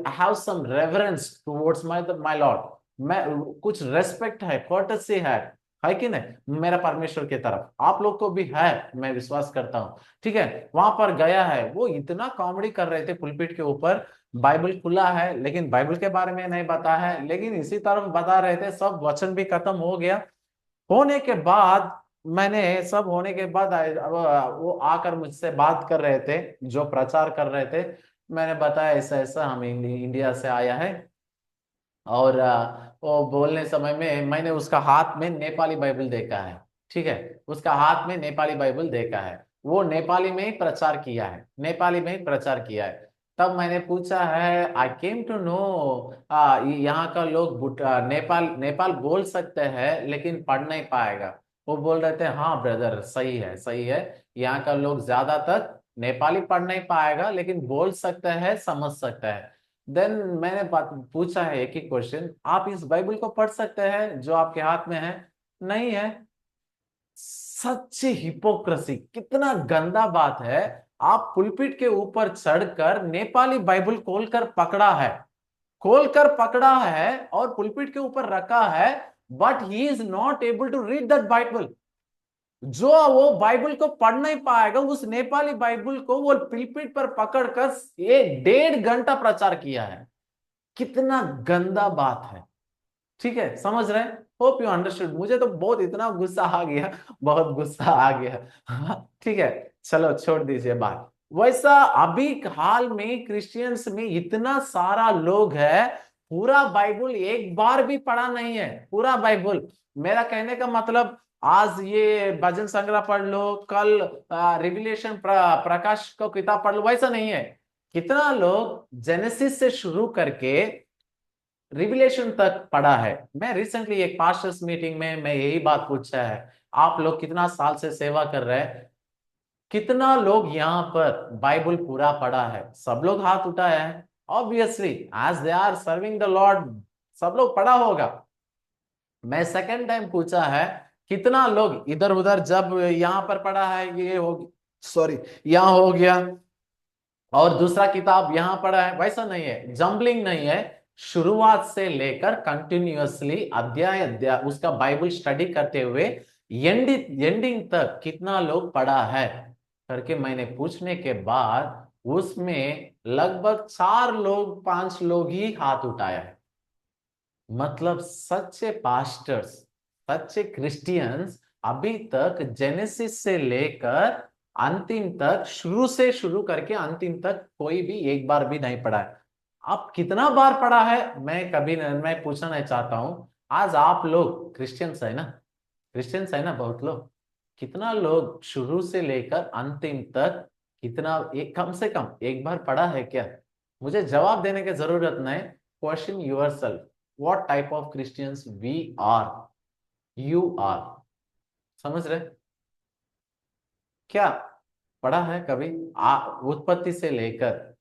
have some reverence towards my lord, मैं, कुछ रेस्पेक्ट है, courtesy है कि नहीं, मेरा परमेश्वर की तरफ, आप लोग को भी है, मैं विश्वास करता हूँ, ठीक है। वहां पर गया है, वो इतना कॉमेडी कर रहे थे पुलपिट के ऊपर, बाइबल खुला है लेकिन बाइबल के बारे में नहीं बता है, लेकिन इसी तरफ बता रहे थे, सब वचन भी खत्म हो गया, होने के बाद, मैंने सब होने के बाद वो आकर मुझसे बात कर रहे थे, जो प्रचार कर रहे थे, मैंने बताया ऐसा ऐसा हम इंडिया से आया है, और वो बोलने समय में मैंने उसका हाथ में नेपाली बाइबल देखा है, ठीक है, उसका हाथ में नेपाली बाइबल देखा है, वो नेपाली में ही प्रचार किया है, नेपाली में ही प्रचार किया है। तब मैंने पूछा है, आई केम टू नो, यहाँ का लोग नेपाल नेपाल बोल सकते हैं लेकिन पढ़ नहीं पाएगा। वो बोल रहे थे, हाँ ब्रदर, सही है, सही है, यहाँ का लोग ज्यादातर नेपाली पढ़ नहीं पाएगा लेकिन बोल सकते हैं, समझ सकते हैं। देन मैंने बात पूछा है एक ही क्वेश्चन, आप इस बाइबल को पढ़ सकते हैं जो आपके हाथ में है? नहीं है। सच्ची हिपोक्रेसी, कितना गंदा बात है। आप पुलपिट के ऊपर चढ़कर नेपाली बाइबल खोलकर पकड़ा है और पुलपिट के ऊपर रखा है, but he is not able to read that Bible. जो वो बाइबल को पढ़ नहीं पाएगा, उस नेपाली बाइबल को वो पिलपिट पर पकड़कर 1.5 घंटा प्रचार किया है। कितना गंदा बात है। ठीक है, समझ रहे हैं? Hope you understood. मुझे तो बहुत इतना गुस्सा आ गया, बहुत गुस्सा आ गया। हाँ, ठीक है, चलो छोड़ दीजिए बात। वैसा अभी हाल में क्रिश्चियंस में इतना सारा लोग है, पूरा बाइबल एक बार भी पढ़ा नहीं है, पूरा बाइबल। मेरा कहने का मतलब, आज ये भजन संग्रह पढ़ लो, कल रिविलेशन प्रकाश को किताब पढ़ लो, वैसा नहीं है। कितना लोग जेनेसिस से शुरू करके रिविलेशन तक पढ़ा है। मैं रिसेंटली एक पास्टर्स मीटिंग में मैं यही बात पूछा है, आप लोग कितना साल से सेवा कर रहे हैं, कितना लोग यहाँ पर बाइबल पूरा पढ़ा है? सब लोग हाथ उठाया है। Obviously as they are serving the Lord, सब लोग पढ़ा होगा। मैं सेकंड टाइम पूछा है, कितना लोग इधर उधर, जब यहाँ पर पढ़ा है ये हो, सॉरी, यहाँ हो गया और दूसरा किताब यहाँ पढ़ा है, वैसा नहीं है, जंबलिंग नहीं है। शुरुआत से लेकर कंटिन्यूअसली अध्याय अध्याय उसका बाइबल स्टडी करते हुए एंडिंग तक कितना लोग पढ़ा है करके मैंने पूछने के बाद उसमें लगभग 4 लोग 5 लोग ही हाथ उठाया है। मतलब सच्चे पास्टर्स, सच्चे क्रिश्चियंस अभी तक जेनेसिस से लेकर अंतिम तक, शुरू से शुरू करके अंतिम तक कोई भी एक बार भी नहीं पढ़ा है। आप कितना बार पढ़ा है मैं कभी नहीं, मैं पूछना नहीं चाहता हूं। आज आप लोग क्रिश्चियंस है ना, क्रिश्चियंस है ना बहुत लोग, कितना लोग शुरू से लेकर अंतिम तक कितना, एक कम से कम एक बार पढ़ा है क्या? मुझे जवाब देने की जरूरत नहीं। Question yourself, what type of Christians we are, you are. समझ रहे? क्या पढ़ा है कभी? उत्पत्ति से लेकर,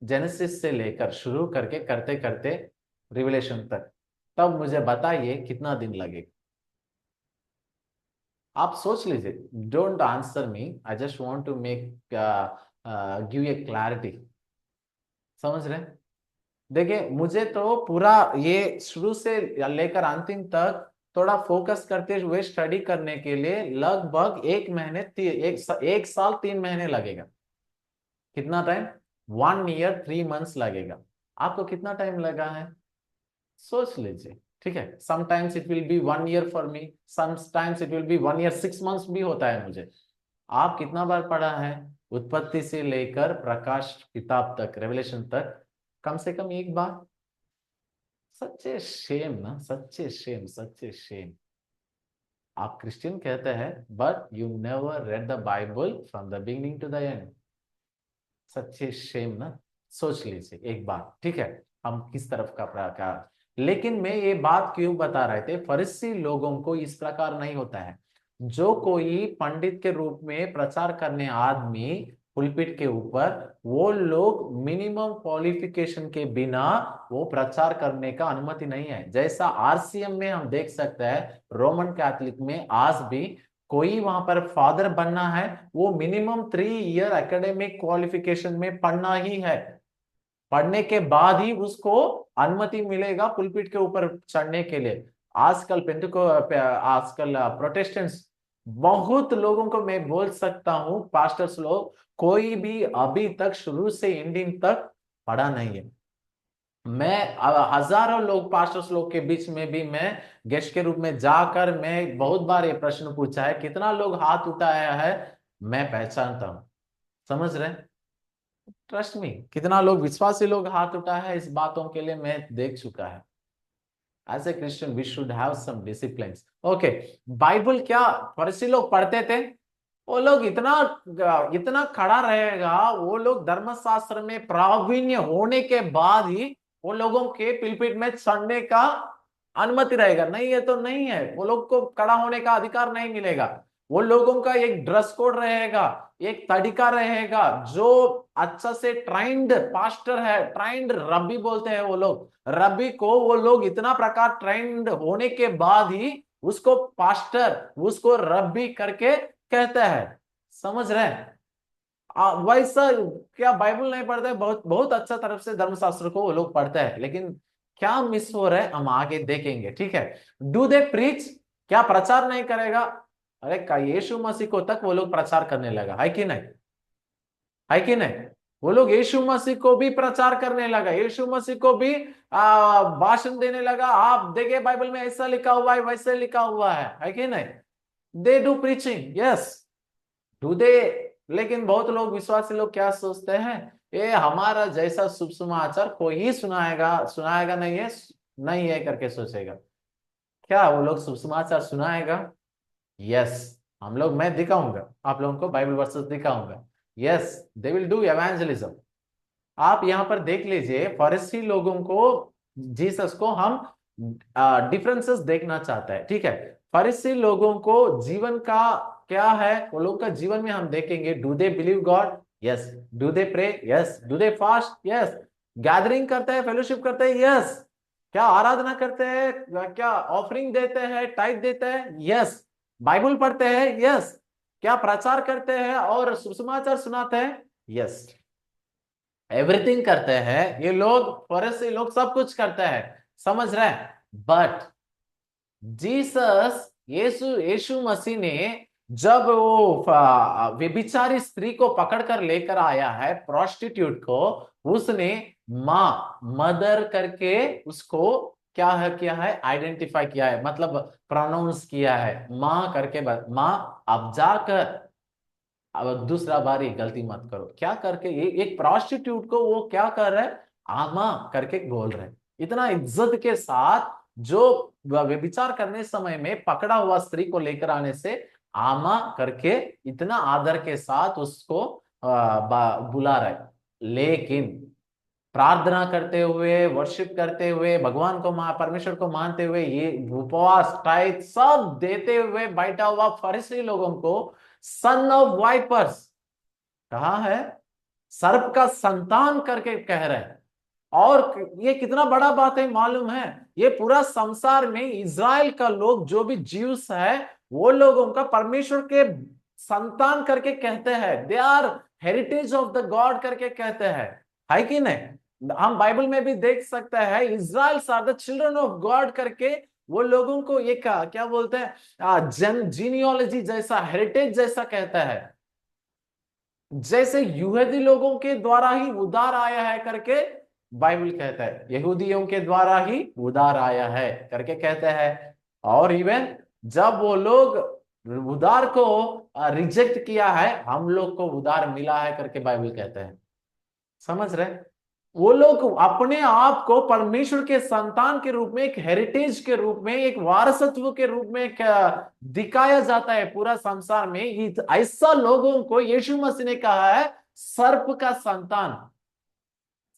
जेनेसिस से लेकर शुरू करके करते करते रिविलेशन तक, तब मुझे बताइए कितना दिन लगेगा? आप सोच लीजिए। Don't answer me, I just want to make give a clarity. समझ रहे? देखिए, मुझे तो पूरा ये शुरू से लेकर अंतिम तक थोड़ा फोकस करते हुए स्टडी करने के लिए लगभग 1 महीने, एक साल 3 महीने लगेगा। कितना टाइम? 1 year 3 months लगेगा। आपको कितना टाइम लगा है? सोच लीजिए। ठीक है, sometimes it will B 1 year for me, sometimes it will B 1 year 6 months भी होता है मुझे। आप कितना बार पढ़ा है? उत्पत्ति से लेकर प्रकाश किताब तक, रेवलेशन तक, कम से कम एक बार। सच्चे शेम ना, सच्चे शेम, सच्चे शेम। आप क्रिश्चियन कहते हैं but you never read the Bible from the beginning to the end. सच्चे शेम ना। सोच लीजिए एक बार। ठीक है, हम किस तरफ का प्रकार। लेकिन मैं ये बात क्यों बता रहे थे, फरीसी लोगों को इस प्रकार नहीं होता है। जो कोई पंडित के रूप में प्रचार करने आदमी पुलपिट के ऊपर, वो लोग मिनिमम क्वालिफिकेशन के बिना वो प्रचार करने का अनुमति नहीं है। जैसा आरसीएम में हम देख सकते हैं, रोमन कैथोलिक में आज भी कोई वहां पर फादर बनना है, वो मिनिमम 3 year एकेडमिक क्वालिफिकेशन में पढ़ना ही है। पढ़ने के बाद ही उसको अनुमति मिलेगा पुलपिट के ऊपर चढ़ने के लिए। आजकल आजकल प्रोटेस्टेंट्स, बहुत लोगों को मैं बोल सकता हूं, पास्टर्स लोग कोई भी अभी तक शुरू से एंडिंग तक पढ़ा नहीं है। मैं हजारों लोग, पास्टर्स लोग के बीच में भी मैं गेस्ट के रूप में जाकर मैं बहुत बार ये प्रश्न पूछा है, कितना लोग हाथ उठाया है, मैं पहचानता हूं। समझ रहे? ट्रस्ट मी, कितना लोग विश्वासी लोग हाथ उठाया है इस बातों के लिए मैं देख चुका है। As a Christian we should have some discipline. Okay, Bible क्या फरीसी लोग पढ़ते थे? वो लोग इतना इतना खड़ा रहेगा, वो लोग धर्मशास्त्र में प्रावीण्य होने के बाद ही वो लोगों के पिलपिट में चढ़ने का अनुमति रहेगा। नहीं है तो नहीं है, वो लोग को खड़ा होने का अधिकार नहीं मिलेगा। वो लोगों का एक ड्रेस कोड रहेगा, एक तरीका रहेगा। जो अच्छा से ट्रेंड पास्टर है, ट्रेंड रब्बी बोलते हैं वो लोग, रब्बी को वो लोग इतना प्रकार ट्रेंड होने के बाद ही उसको पास्टर, उसको रब्बी करके कहता है। समझ रहे हैं? वैसा क्या बाइबल नहीं पढ़ते? बहुत बहुत अच्छा तरफ से धर्मशास्त्र को वो लोग पढ़ते हैं, लेकिन क्या मिस हो रहा है हम आगे देखेंगे। ठीक है, डू दे प्रीच? क्या प्रचार नहीं करेगा? अरे यीशु मसीह को तक वो लोग प्रचार करने लगा, है कि नहीं? है कि नहीं? वो लोग यीशु मसीह को भी प्रचार करने लगा, यीशु मसीह को भी भाषण देने लगा। आप देखिए बाइबल में ऐसा लिखा हुआ है, वैसे लिखा हुआ है कि नहीं? They do preaching, yes, do दे। लेकिन बहुत लोग, विश्वासी लोग क्या सोचते हैं, ये हमारा जैसा शुभ समाचार कोई ही सुनाएगा, सुनाएगा नहीं है, नहीं है करके सोचेगा। क्या वो लोग शुभ समाचार सुनाएगा? यस, हम लोग, मैं दिखाऊंगा आप लोगों को, बाइबल वर्सेस दिखाऊंगा। Yes, they will do evangelism. आप यहां पर देख लीजिए, फरीसी लोगों को, जीसस को हम डिफरेंसेस देखना चाहते हैं, ठीक है? फरीसी लोगों को जीवन का क्या है, वो लोग का जीवन में हम देखेंगे, do they believe God? Yes. Do they pray? Yes. Do they fast? Yes. Gathering करते हैं, फेलोशिप करते हैं? यस। क्या आराधना करते हैं? क्या ऑफरिंग देते हैं, टाइप देते हैं? यस। बाइबल पढ़ते हैं? यस। क्या प्रचार करते हैं और सुसमाचार सुनाते हैं? यस। एवरीथिंग करते हैं ये लोग, फरीसी लोग सब कुछ करते हैं, समझ रहे हैं? बट जीसस, यीशु यीशु मसीह ने जब वो व्यभिचारी स्त्री को पकड़कर लेकर आया है, प्रोस्टिट्यूट को, उसने माँ, मदर करके उसको क्या है, किया है, आइडेंटिफाई किया है, मतलब प्रोनाउंस किया है माँ करके, माँ। अब जाकर, अब दूसरा बारी गलती मत करो, क्या करके, ये एक प्रोस्टिट्यूट को वो क्या कर रहे हैं, आमा करके बोल रहे हैं। इतना इज्जत के साथ, जो व्यभिचार करने समय में पकड़ा हुआ स्त्री को लेकर आने से आमा करके, इतना आदर के साथ उसको बुला रहे। लेकिन प्रार्थना करते हुए, वर्शिप करते हुए, भगवान को, परमेश्वर को मानते हुए, ये उपवास टाइप सब देते हुए बैठा हुआ फरीसी लोगों को सन ऑफ वाइपर्स कहा है, सर्प का संतान करके कह रहे हैं। और ये कितना बड़ा बात है मालूम है? ये पूरा संसार में इज़राइल का लोग, जो भी ज्यूस है, वो लोगों का परमेश्वर के संतान करके कहते हैं, they are heritage of the God करके कहते हैं, है कि नहीं? हम बाइबल में भी देख सकते हैं, Israels are the children of God करके वो लोगों को ये क्या बोलते हैं, जीनियोलॉजी जैसा, हेरिटेज जैसा कहता है। जैसे यहूदी लोगों के द्वारा ही उद्धार आया है करके बाइबल कहता है, यहूदियों के द्वारा ही उद्धार आया है करके कहते हैं। और इवन जब वो लोग उद्धार को रिजेक्ट किया है, हम लोग को उद्धार मिला है करके बाइबल कहते हैं, समझ रहे? वो लोग अपने आप को परमेश्वर के संतान के रूप में, एक हेरिटेज के रूप में, एक वारसत्व के रूप में दिखाया जाता है पूरा संसार में। ऐसा लोगों को यीशु मसीह ने कहा है सर्प का संतान,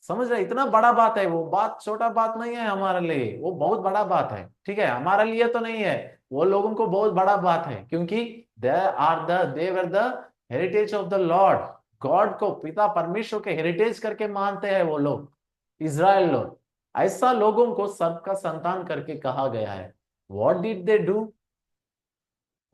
समझ रहे? इतना बड़ा बात है, वो बात छोटा बात नहीं है हमारे लिए, वो बहुत बड़ा बात है, ठीक है? हमारे लिए तो नहीं है, वो लोगों को बहुत बड़ा बात है, क्योंकि they were the heritage of the lord. God को, पिता परमेश्वर के हेरिटेज करके मानते हैं वो लोग, इज़राइल लोग। ऐसा लोगों को सर्प का संतान करके कहा गया है। What did they do?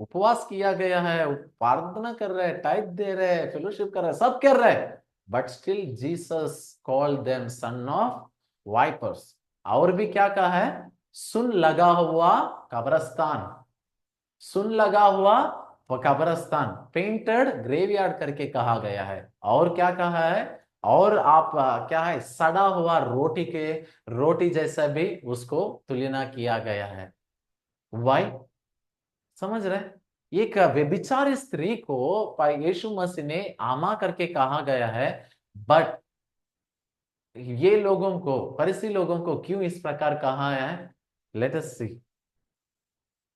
उपवास किया गया है, प्रार्थना कर रहे हैं, टाइप दे रहे हैं, फेलोशिप कर रहे हैं, सब कर रहे हैं, but still Jesus called them son of vipers. और भी क्या कहा है? सुन लगा हुआ कब्रस्तान, सुन लगा हुआ कब्रस्तान, पेंटेड ग्रेवयार्ड करके कहा गया है। और क्या कहा है? और आप क्या है, सड़ा हुआ रोटी के, रोटी जैसा भी उसको तुलना किया गया है। वाई? समझ रहे? एक व्यभिचारी स्त्री को यीशु मसीह ने आमा करके कहा गया है, बट ये लोगों को, फरीसी लोगों को क्यों इस प्रकार कहा है? लेट अस सी।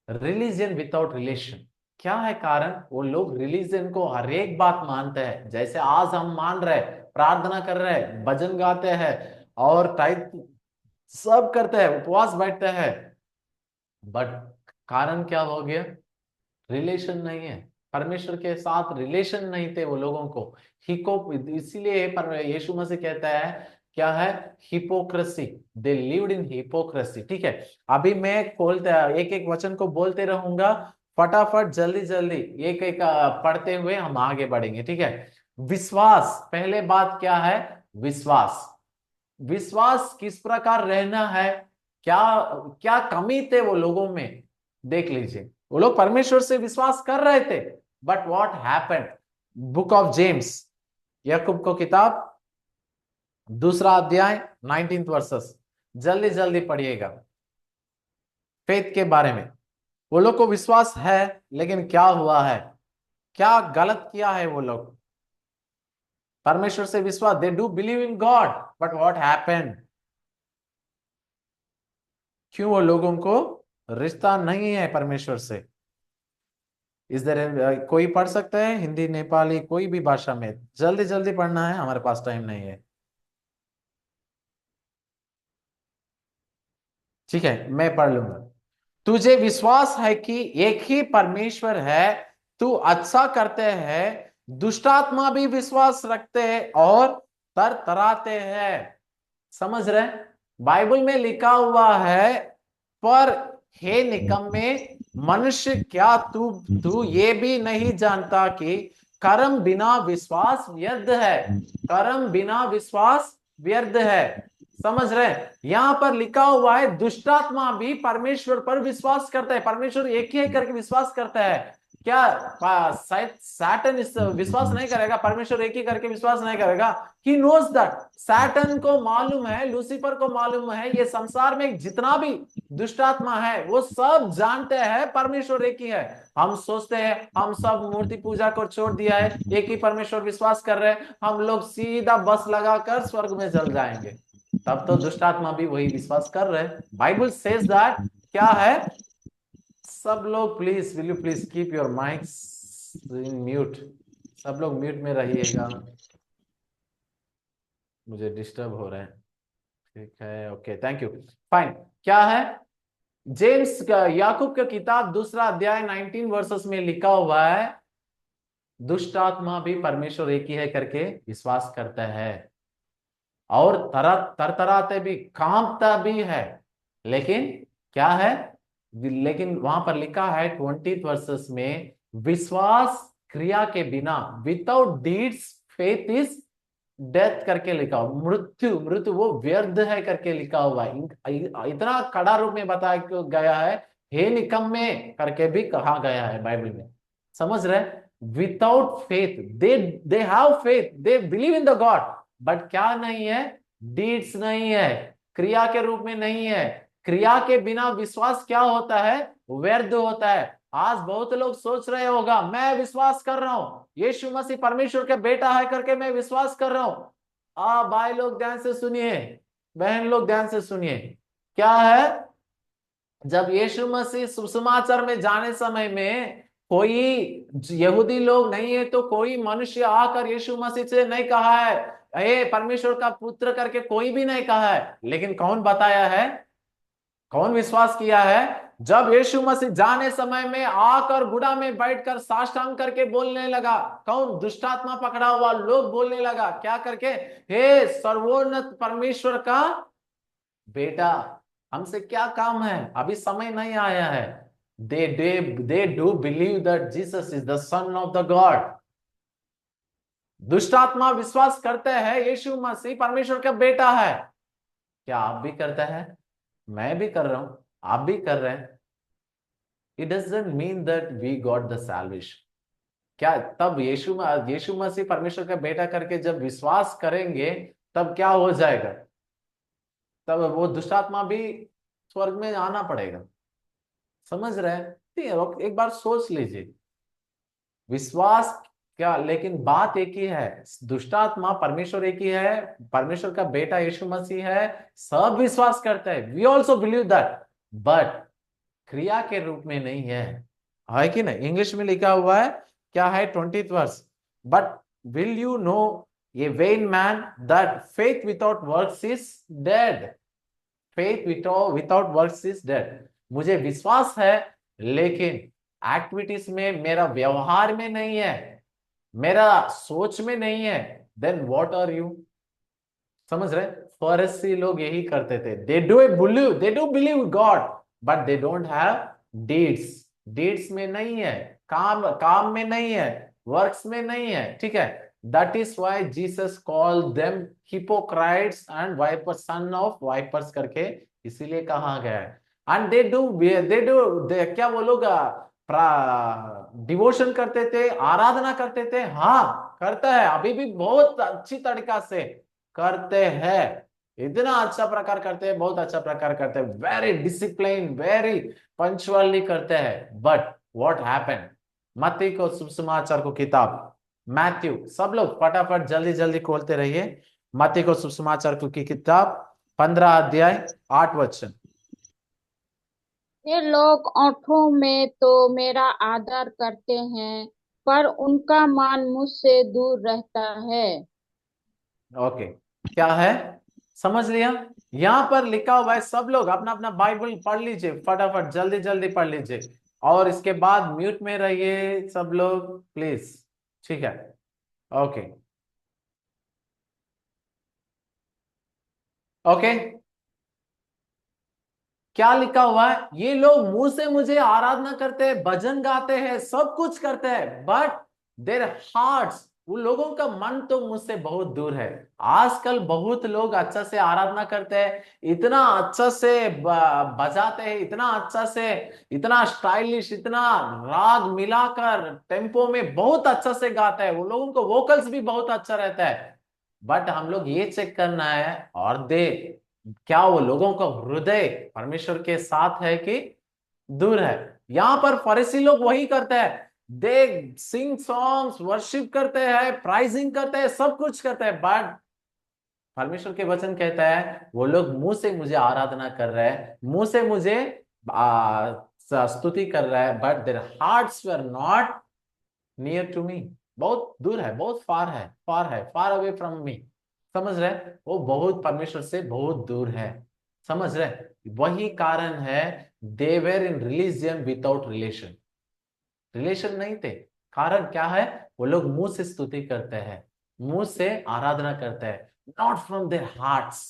रिलीजन विदाउट रिलेशन, क्या है कारण? वो लोग रिलीजन को हर एक बात मानते हैं, जैसे आज हम मान रहे, प्रार्थना कर रहे, भजन गाते हैं और टाइप सब करते हैं, उपवास बैठते हैं, बट कारण क्या हो गया? रिलेशन नहीं है, परमेश्वर के साथ रिलेशन नहीं थे वो लोगों को। हिको इसीलिए यीशु मसीह कहता है, क्या है? Hypocrisy, they lived in hypocrisy, ठीक है? अभी मैं खोलते, एक एक वचन को बोलते रहूंगा, फटाफट जल्दी जल्दी एक एक पढ़ते हुए हम आगे बढ़ेंगे, ठीक है? विश्वास, पहले बात क्या है? विश्वास। विश्वास किस प्रकार रहना है? क्या क्या कमी थे वो लोगों में, देख लीजिए। वो लोग परमेश्वर से विश्वास कर रहे थे, but what happened? Book of James, याकूब को किताब, दूसरा अध्याय, 19th वर्सेस, जल्दी जल्दी पढ़िएगा। फेथ के बारे में वो लोग को विश्वास है, लेकिन क्या हुआ है, क्या गलत किया है वो लोग? परमेश्वर से विश्वास, they do believe in God, but what happened? क्यों वो लोगों को रिश्ता नहीं है परमेश्वर से? इस तरह कोई पढ़ सकता है हिंदी, नेपाली, कोई भी भाषा में? जल्दी जल्दी पढ़ना है, हमारे पास टाइम नहीं है। ठीक है, मैं पढ़ लूंगा। तुझे विश्वास है कि एक ही परमेश्वर है, तू अच्छा करते हैं, दुष्ट आत्मा भी विश्वास रखते हैं और तर तराते हैं। समझ रहे? बाइबल में लिखा हुआ है, पर हे निकम्मे मनुष्य, क्या तू तू ये भी नहीं जानता कि कर्म बिना विश्वास व्यर्थ है? कर्म बिना विश्वास व्यर्थ है। समझ रहे? यहां पर लिखा हुआ है दुष्टात्मा भी परमेश्वर पर विश्वास करता है, परमेश्वर एक ही है करके विश्वास करता है। क्या सैटन इस विश्वास नहीं करेगा? परमेश्वर एक ही करके विश्वास नहीं करेगा? He knows that. सैटन को मालूम है, लूसीफर को मालूम है, ये संसार में जितना भी दुष्टात्मा है वो सब जानते हैं परमेश्वर एक ही है। हम सोचते हैं हम सब मूर्ति पूजा को छोड़ दिया है, एक ही परमेश्वर विश्वास कर रहे हैं, हम लोग सीधा बस लगाकर स्वर्ग में चल जाएंगे। तब तो दुष्टात्मा भी वही विश्वास कर रहे हैं। बाइबल सेज दैट, क्या है? सब लोग please, will you please keep your mics in mute? सब लोग म्यूट में रहिएगा, मुझे डिस्टर्ब हो रहे हैं। ठीक है, ओके, थैंक यू, फाइन। क्या है? जेम्स का, याकूब का किताब, दूसरा अध्याय, 19 वर्सेस में लिखा हुआ है, दुष्ट आत्मा भी परमेश्वर एक ही है करके विश्वास करता है और तरतराते भी, कांपता भी है। लेकिन क्या है? लेकिन वहां पर लिखा है 20th वर्सेस में, विश्वास क्रिया के बिना, without deeds faith is death करके लिखा हुआ, मृत्यु, मृत्यु वो व्यर्थ है करके लिखा हुआ है। इतना कड़ा रूप में बताया गया है, हे निकम्मे करके भी कहा गया है बाइबल में। समझ रहे? Without faith, they have faith, they believe in the God, but क्या नहीं है? डीड्स नहीं है, क्रिया के रूप में नहीं है। क्रिया के बिना विश्वास क्या होता है? व्यर्थ होता है। आज बहुत लोग सोच रहे होगा, मैं विश्वास कर रहा हूं यीशु मसीह परमेश्वर का बेटा है करके मैं विश्वास कर रहा हूं। भाई लोग ध्यान से सुनिए, बहन लोग ध्यान से सुनिए। क्या है? जब यीशु मसीह सुसमाचार में जाने समय में कोई यहूदी लोग नहीं है, तो कोई मनुष्य आकर यीशु मसीह से नहीं कहा है हे परमेश्वर का पुत्र करके, कोई भी नहीं कहा है। लेकिन कौन बताया है? कौन विश्वास किया है? जब यीशु मसीह जाने समय में आकर गुड़ा में बैठकर साष्टांग करके बोलने लगा, कौन? दुष्टात्मा पकड़ा हुआ लोग बोलने लगा, क्या करके? हे सर्वोन्नत परमेश्वर का बेटा, हमसे क्या काम है, अभी समय नहीं आया है। They do believe that Jesus is the son of the God. दुष्टात्मा विश्वास करते हैं यीशु मसीह परमेश्वर का बेटा है। क्या आप भी करते हैं? मैं भी कर रहा हूं, आप भी कर रहे हैं। It doesn't mean that we got the salvation. क्या तब यीशु मसीह परमेश्वर का बेटा करके जब विश्वास करेंगे, तब क्या हो जाएगा? तब वो दुष्टात्मा भी स्वर्ग में आना पड़ेगा। समझ रहे हैं? ठीक है, एक बार सोच लीजिए। विश्वास क्या, लेकिन बात एक ही है, दुष्टात्मा परमेश्वर एक ही है, परमेश्वर का बेटा यीशु मसीह है, सब विश्वास करते हैं, we also believe that, but क्रिया के रूप में नहीं है कि नहीं? इंग्लिश में लिखा हुआ है, क्या है? 20th verse, but will you know ये vain man that faith without works is dead. Faith without works is dead. मुझे विश्वास है, लेकिन एक्टिविटीज में, मेरा व्यवहार में नहीं है, मेरा सोच में नहीं है, देन व्हाट आर यू? समझ रहे? फरीसी लोग यही करते थे, they do believe God, but they don't have deeds. Deeds में नहीं है, काम काम में नहीं है, वर्क्स में नहीं है। ठीक है, that is why Jesus call them hypocrites and vipers, son of vipers करके इसीलिए कहा गया है। एंड दे डू क्या वो लोग डिवोशन करते थे, आराधना करते थे, हाँ करता है, अभी भी बहुत अच्छी तरीका से करते हैं, इतना अच्छा प्रकार करते हैं, बहुत अच्छा प्रकार करते हैं, वेरी डिसिप्लिन, वेरी पंचुअली करते हैं। बट व्हाट हैपन, मत्ती को सुसमाचार को किताब, मैथ्यू, सब लोग फटाफट जल्दी जल्दी खोलते रहिए, मत्ती को सुसमाचार को की किताब 15 अध्याय 8 वचन। ये लोग ओठों में तो मेरा आदर करते हैं, पर उनका मन मुझसे दूर रहता है। ओके, क्या है, समझ लिया? यहां पर लिखा हुआ है, सब लोग अपना अपना बाइबल पढ़ लीजिए, फटाफट जल्दी जल्दी पढ़ लीजिए, और इसके बाद म्यूट में रहिए सब लोग प्लीज, ठीक है? ओके, ओके, क्या लिखा हुआ है, ये लोग मुंह से मुझे आराधना करते हैं, भजन गाते हैं, सब कुछ करते हैं, बट देयर हार्ट्स, उन लोगों का मन तो मुझसे बहुत दूर है। आजकल बहुत लोग अच्छा से आराधना करते हैं, इतना अच्छा से बजाते हैं, इतना अच्छा से, इतना स्टाइलिश, इतना राग मिलाकर टेम्पो में बहुत अच्छा से गाते हैं, उन लोगों को वोकल्स भी बहुत अच्छा रहता है। बट हम लोग ये चेक करना है और दे, क्या वो लोगों का हृदय परमेश्वर के साथ है कि दूर है? यहां पर फरीसी लोग वही करते हैं, दे सिंग सॉन्ग्स, वर्शिप करते हैं, प्राइजिंग करते हैं, सब कुछ करते हैं, बट परमेश्वर के वचन कहता है वो लोग मुंह से मुझे आराधना कर रहे हैं, मुंह से मुझे स्तुति कर रहा है, but their hearts were not near to me, बहुत दूर है, बहुत फार है, फार है, फार अवे फ्रॉम मी। समझ रहे? वो बहुत परमेश्वर से बहुत दूर है, समझ रहे? वही कारण है, they were in religion without relation, relation नहीं थे। कारण क्या है, वो लोग मुंह से स्तुति करते हैं, मुंह से आराधना करते हैं, नॉट फ्रॉम देयर हार्ट्स,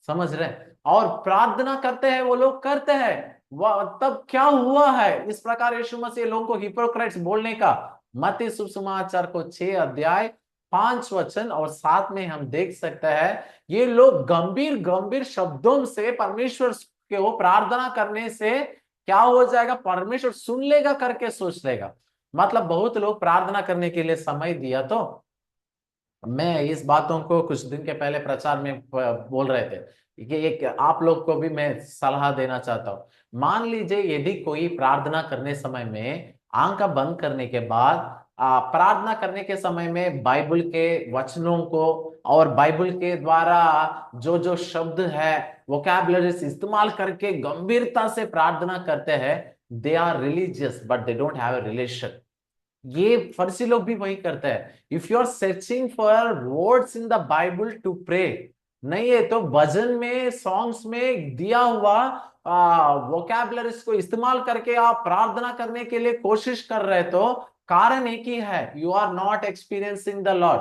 समझ रहे? और प्रार्थना करते हैं, वो लोग करते हैं, वह तब क्या हुआ है इस प्रकार यीशु मसीह लोगों को हिपोक्रेट्स बोलने का? मत्ती सुसमाचार को 6 अध्याय 5 वचन और 7 में हम देख सकते हैं, ये लोग गंभीर गंभीर शब्दों से परमेश्वर के वो प्रार्थना करने से क्या हो जाएगा, परमेश्वर सुन लेगा करके सोच लेगा। मतलब बहुत लोग प्रार्थना करने के लिए समय दिया, तो मैं इस बातों को कुछ दिन के पहले प्रचार में बोल रहे थे कि एक आप लोग को भी मैं सलाह देना चाहता हूं। मान लीजिए यदि कोई प्रार्थना करने समय में आंख बंद करने के बाद प्रार्थना करने के समय में बाइबल के वचनों को और बाइबल के द्वारा जो जो शब्द है वोकैबुलरीज इस्तेमाल करके गंभीरता से प्रार्थना करते हैं, they are religious but they don't have a relation. ये फर्जी लोग भी वही करते हैं। If you are searching for words in the Bible to pray, नहीं है तो भजन में, सॉन्ग्स में दिया हुआ वोकैबुलरीज को इस्तेमाल करके आप प्रार्थना करने के लिए कोशिश कर रहे, तो कारण एक ही है, you are not experiencing the Lord.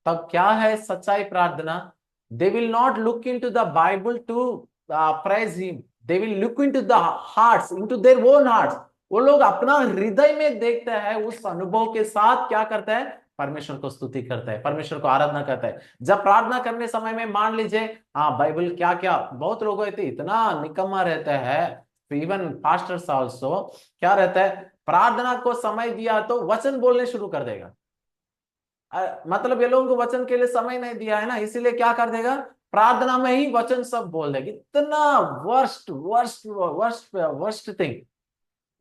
तब क्या है सच्चाई प्रार्थना? They will not look in to the Bible to praise him, they will look in to the hearts, in to their own hearts. वो लोग अपना हृदय में देखते हैं, उस अनुभव के साथ क्या करते हैं, परमेश्वर को स्तुति करता है, परमेश्वर को आराधना करता है। जब प्रार्थना करने समय में मान लीजिए, हाँ बाइबल क्या क्या, बहुत लोग होते इतना निकम्मा रहता है, इवन पास्टर्स आल्सो, क्या रहता है, प्रार्थना को समय दिया तो वचन बोलने शुरू कर देगा। मतलब ये लोगों को वचन के लिए समय नहीं दिया है ना, इसीलिए क्या कर देगा, प्रार्थना में ही वचन सब बोल देगा। इतना worst worst worst worst thing,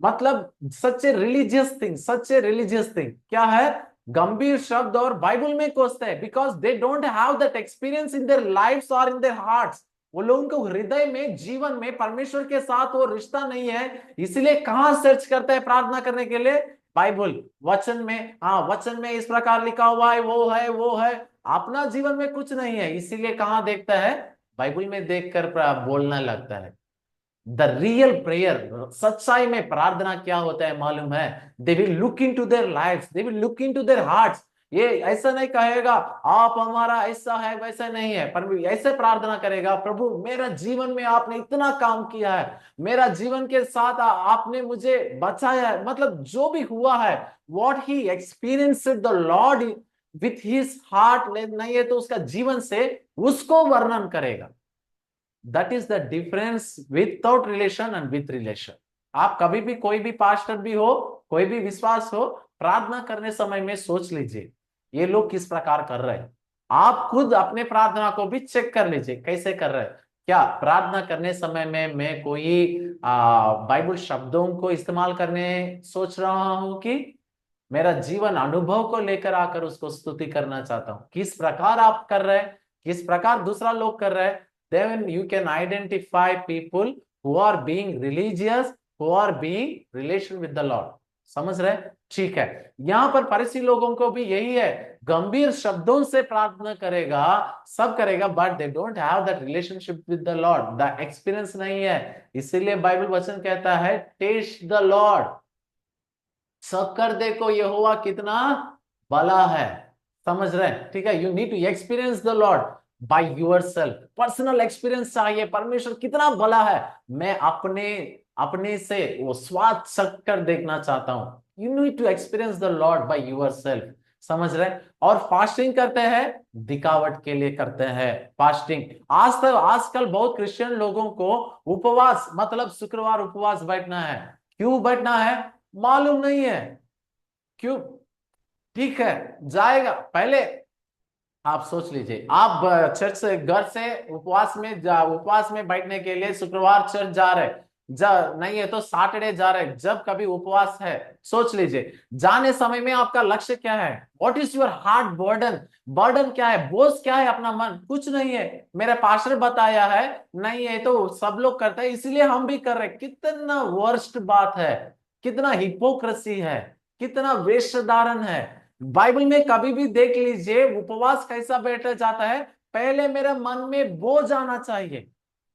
मतलब such a religious thing, such a religious thing क्या है, गंभीर शब्द और बाइबल में कोसते हैं, because they don't have that experience in their lives और इन देयर हार्ट्स। वो लोगों को हृदय में, जीवन में परमेश्वर के साथ वो रिश्ता नहीं है, इसलिए कहां सर्च करते हैं प्रार्थना करने के लिए, बाइबल, वचन में। हाँ वचन में इस प्रकार लिखा हुआ है, वो है वो है, अपना जीवन में कुछ नहीं है, इसीलिए कहां देखता है, बाइबल में देखकर बोलना लगता है। द रियल प्रेयर, सच्चाई में प्रार्थना क्या होता है मालूम है, they will look in to their life, they will look in to their hearts. ये ऐसा नहीं कहेगा आप हमारा ऐसा है वैसा नहीं है, पर ऐसे प्रार्थना करेगा, प्रभु मेरा जीवन में आपने इतना काम किया है, मेरा जीवन के साथ आपने मुझे बचाया है, मतलब जो भी हुआ है, what he experienced the Lord with his heart, नहीं है तो उसका जीवन से उसको वर्णन करेगा। That is the difference without relation and with relation. आप कभी भी कोई भी पास्टर भी हो, कोई भी विश्वास हो, प्रार्थना करने समय में सोच लीजिए ये लोग किस प्रकार कर रहे हैं। आप खुद अपने प्रार्थना को भी चेक कर लीजिए कैसे कर रहे हैं। क्या प्रार्थना करने समय में मैं कोई बाइबल शब्दों को इस्तेमाल करने सोच रहा हूं, कि मेरा जीवन अनुभव को लेकर आकर उसको स्तुति करना चाहता हूं? किस प्रकार आप कर रहे हैं, किस प्रकार दूसरा लोग कर रहे हैं? Then you can identify people who are being religious, who are being relation with the Lord. समझ रहे हैं? ठीक है। यहां पर फरीसी लोगों को भी यही है, गंभीर शब्दों से प्रार्थना करेगा, सब करेगा, but they don't have that relationship with the Lord, the experience नहीं है। इसीलिए बाइबल वचन कहता है टेस्ट द लॉर्ड, सब कर देखो यहोवा कितना भला है। समझ रहे हैं? ठीक है। You need to experience the Lord by yourself. Personal experience चाहिए, परमेश्वर कितना भला है, मैं अपने अपने से वो स्वाद चख कर देखना चाहता हूं। You need to experience the Lord by yourself. समझ रहे हैं? और फास्टिंग करते हैं दिखावट के लिए करते हैं फास्टिंग। आजकल बहुत क्रिश्चियन लोगों को उपवास मतलब शुक्रवार उपवास बैठना है। क्यों बैठना है मालूम नहीं है। क्यों? ठीक है, जाएगा। पहले आप सोच लीजिए, आप चर्च से, घर से उपवास में बैठने के लिए शुक्रवार चर्च जा रहे, नहीं है तो सैटरडे जा रहे, जब कभी उपवास है, सोच लीजिए जाने समय में आपका लक्ष्य क्या है? What is your heart burden? Burden क्या है, बोझ क्या है? अपना मन कुछ नहीं है, मेरा पास्टर बताया है, नहीं है तो सब लोग करते हैं इसलिए हम भी कर रहे। कितना वर्स्ट बात है, कितना हिपोक्रेसी है, कितना वेशधारण है। बाइबल में कभी भी देख लीजिए उपवास कैसा बैठा जाता है, पहले मेरे मन में बोझ आना चाहिए,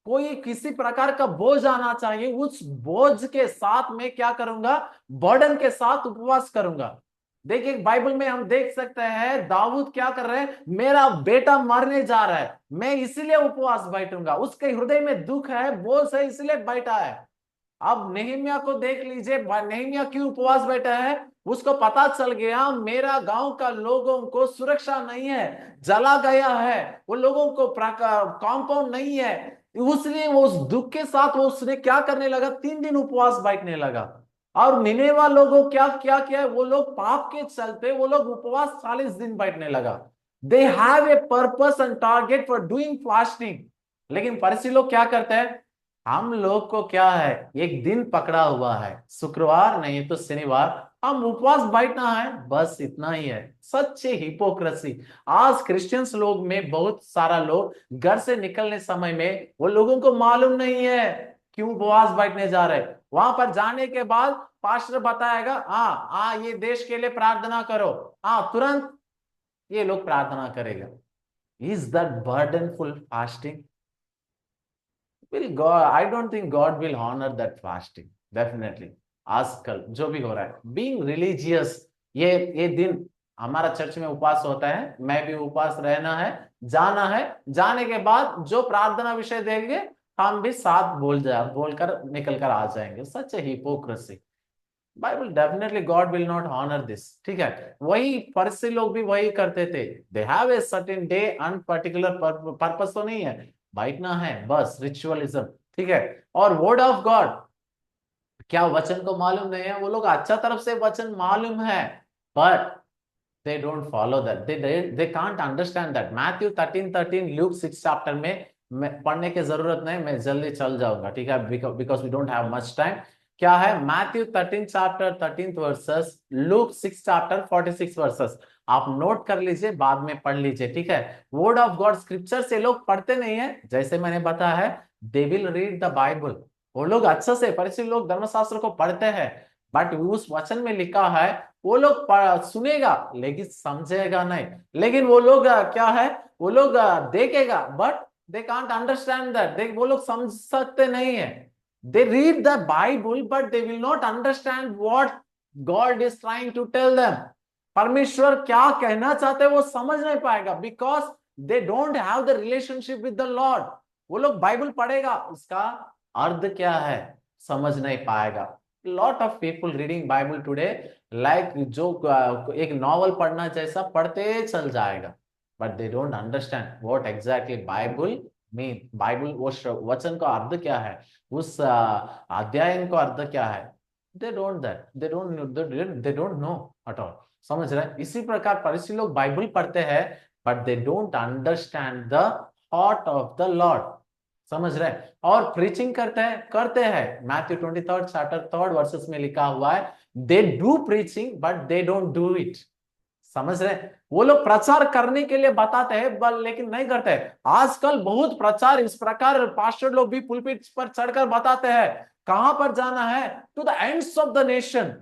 कोई किसी प्रकार का बोझ आना चाहिए, उस बोझ के साथ मैं क्या करूंगा? बर्डन के साथ उपवास करूंगा। देखिए बाइबल में हम देख सकते हैं दाऊद क्या कर रहे हैं, मेरा बेटा मरने जा रहा है, मैं इसीलिए उपवास बैठूंगा। उसके हृदय में दुख है, बोझ है, इसलिए बैठा है। अब नेहमिया को देख लीजिए, नेहमिया क्यों उपवास बैठा है? उसको पता चल गया मेरा गांव का लोगों को सुरक्षा नहीं है, जला गया है, वो लोगों को कंपाउंड नहीं है, इसलिए वो उस दुख के साथ वो उसने क्या करने लगा, 3 दिन उपवास बैठने लगा। और निनेवा लोगों क्या क्या किया, वो लोग पाप के चलते वो लोग उपवास 40 दिन बैठने लगा। दे have a purpose and target for doing fasting. लेकिन फरीसी लोग क्या करते हैं, हम लोग को क्या है, एक दिन पकड़ा हुआ है शुक्रवार नहीं तो शनिवार, हम उपवास बैठना है, बस इतना ही है। सच्ची हिपोक्रेसी। आज क्रिश्चियंस लोग में बहुत सारा लोग घर से निकलने समय में वो लोगों को मालूम नहीं है क्यों उपवास बैठने जा रहे। वहां पर जाने के बाद पास्टर बताएगा, हाँ हाँ ये देश के लिए प्रार्थना करो, हाँ तुरंत ये लोग प्रार्थना करेगा। Is that burdenful fasting? will God, I don't think God will honor that fasting, definitely। आजकल जो भी हो रहा है being religious, ये दिन हमारा चर्च में उपवास होता है, मैं भी उपवास रहना है, जाना है, जाने के बाद जो प्रार्थना विषय देंगे हम भी साथ बोलकर निकल कर आ जाएंगे। सच है hypocrisy. Bible definitely God will not honour this. ठीक है, वही फरीसी लोग भी वही करते थे। They have a certain day and particular purpose तो नहीं है, बैठना है बस, रिचुअलिज्म। ठीक है। और वर्ड ऑफ गॉड, क्या वचन को मालूम नहीं है? वो लोग अच्छा तरफ से वचन मालूम है, but they don't follow that, they can't understand that। Matthew 13:13, Luke 6 chapter में पढ़ने की जरूरत नहीं, मैं जल्दी चल जाऊंगा। ठीक है, because we don't have much time. क्या है? Matthew 13 chapter 13 verses, Luke 6 chapter 46 verses. आप नोट कर लीजिए, बाद में पढ़ लीजिए। ठीक है। वर्ड ऑफ गॉड स्क्रिप्चर से लोग पढ़ते नहीं है, जैसे मैंने बताया है, they will read the Bible. वो लोग अच्छे से, परिचित लोग धर्मशास्त्र को पढ़ते हैं, बट उस वचन में लिखा है वो लोग सुनेगा लेकिन समझेगा नहीं। लेकिन वो लोग क्या है, वो लोग देखेगा but they can't understand that, वो लोग समझ सकते नहीं है। They read the Bible but they will not understand what God is trying to tell them. परमेश्वर क्या कहना चाहते हैं वो समझ नहीं पाएगा, because they don't have the relationship with the Lord. वो लोग बाइबल पढ़ेगा, उसका अर्थ क्या है समझ नहीं पाएगा। Lot of people reading Bible today like जो एक नॉवल पढ़ना जैसा पढ़ते चल जाएगा, but they don't understand what exactly Bible mean. Bible वो वचन का अर्थ क्या है, उस अध्यायन का अर्थ क्या है, they don't know at all. समझ रहे हैं? इसी प्रकार फरीसी लोग बाइबल पढ़ते हैं, but they don't understand the heart of the Lord. समझ रहे हैं? और प्रीचिंग करते हैं मैथ्यू 23 चैप्टर 3 वर्सेस में लिखा हुआ है, they do preaching but they don't do it. समझ रहे हैं? वो लोग प्रचार करने के लिए बताते हैं लेकिन नहीं करते। आजकल बहुत प्रचार इस प्रकार पास्टर लोग भी पुलपिट पर चढ़कर बताते हैं, कहां पर जाना है? To the ends of the nation.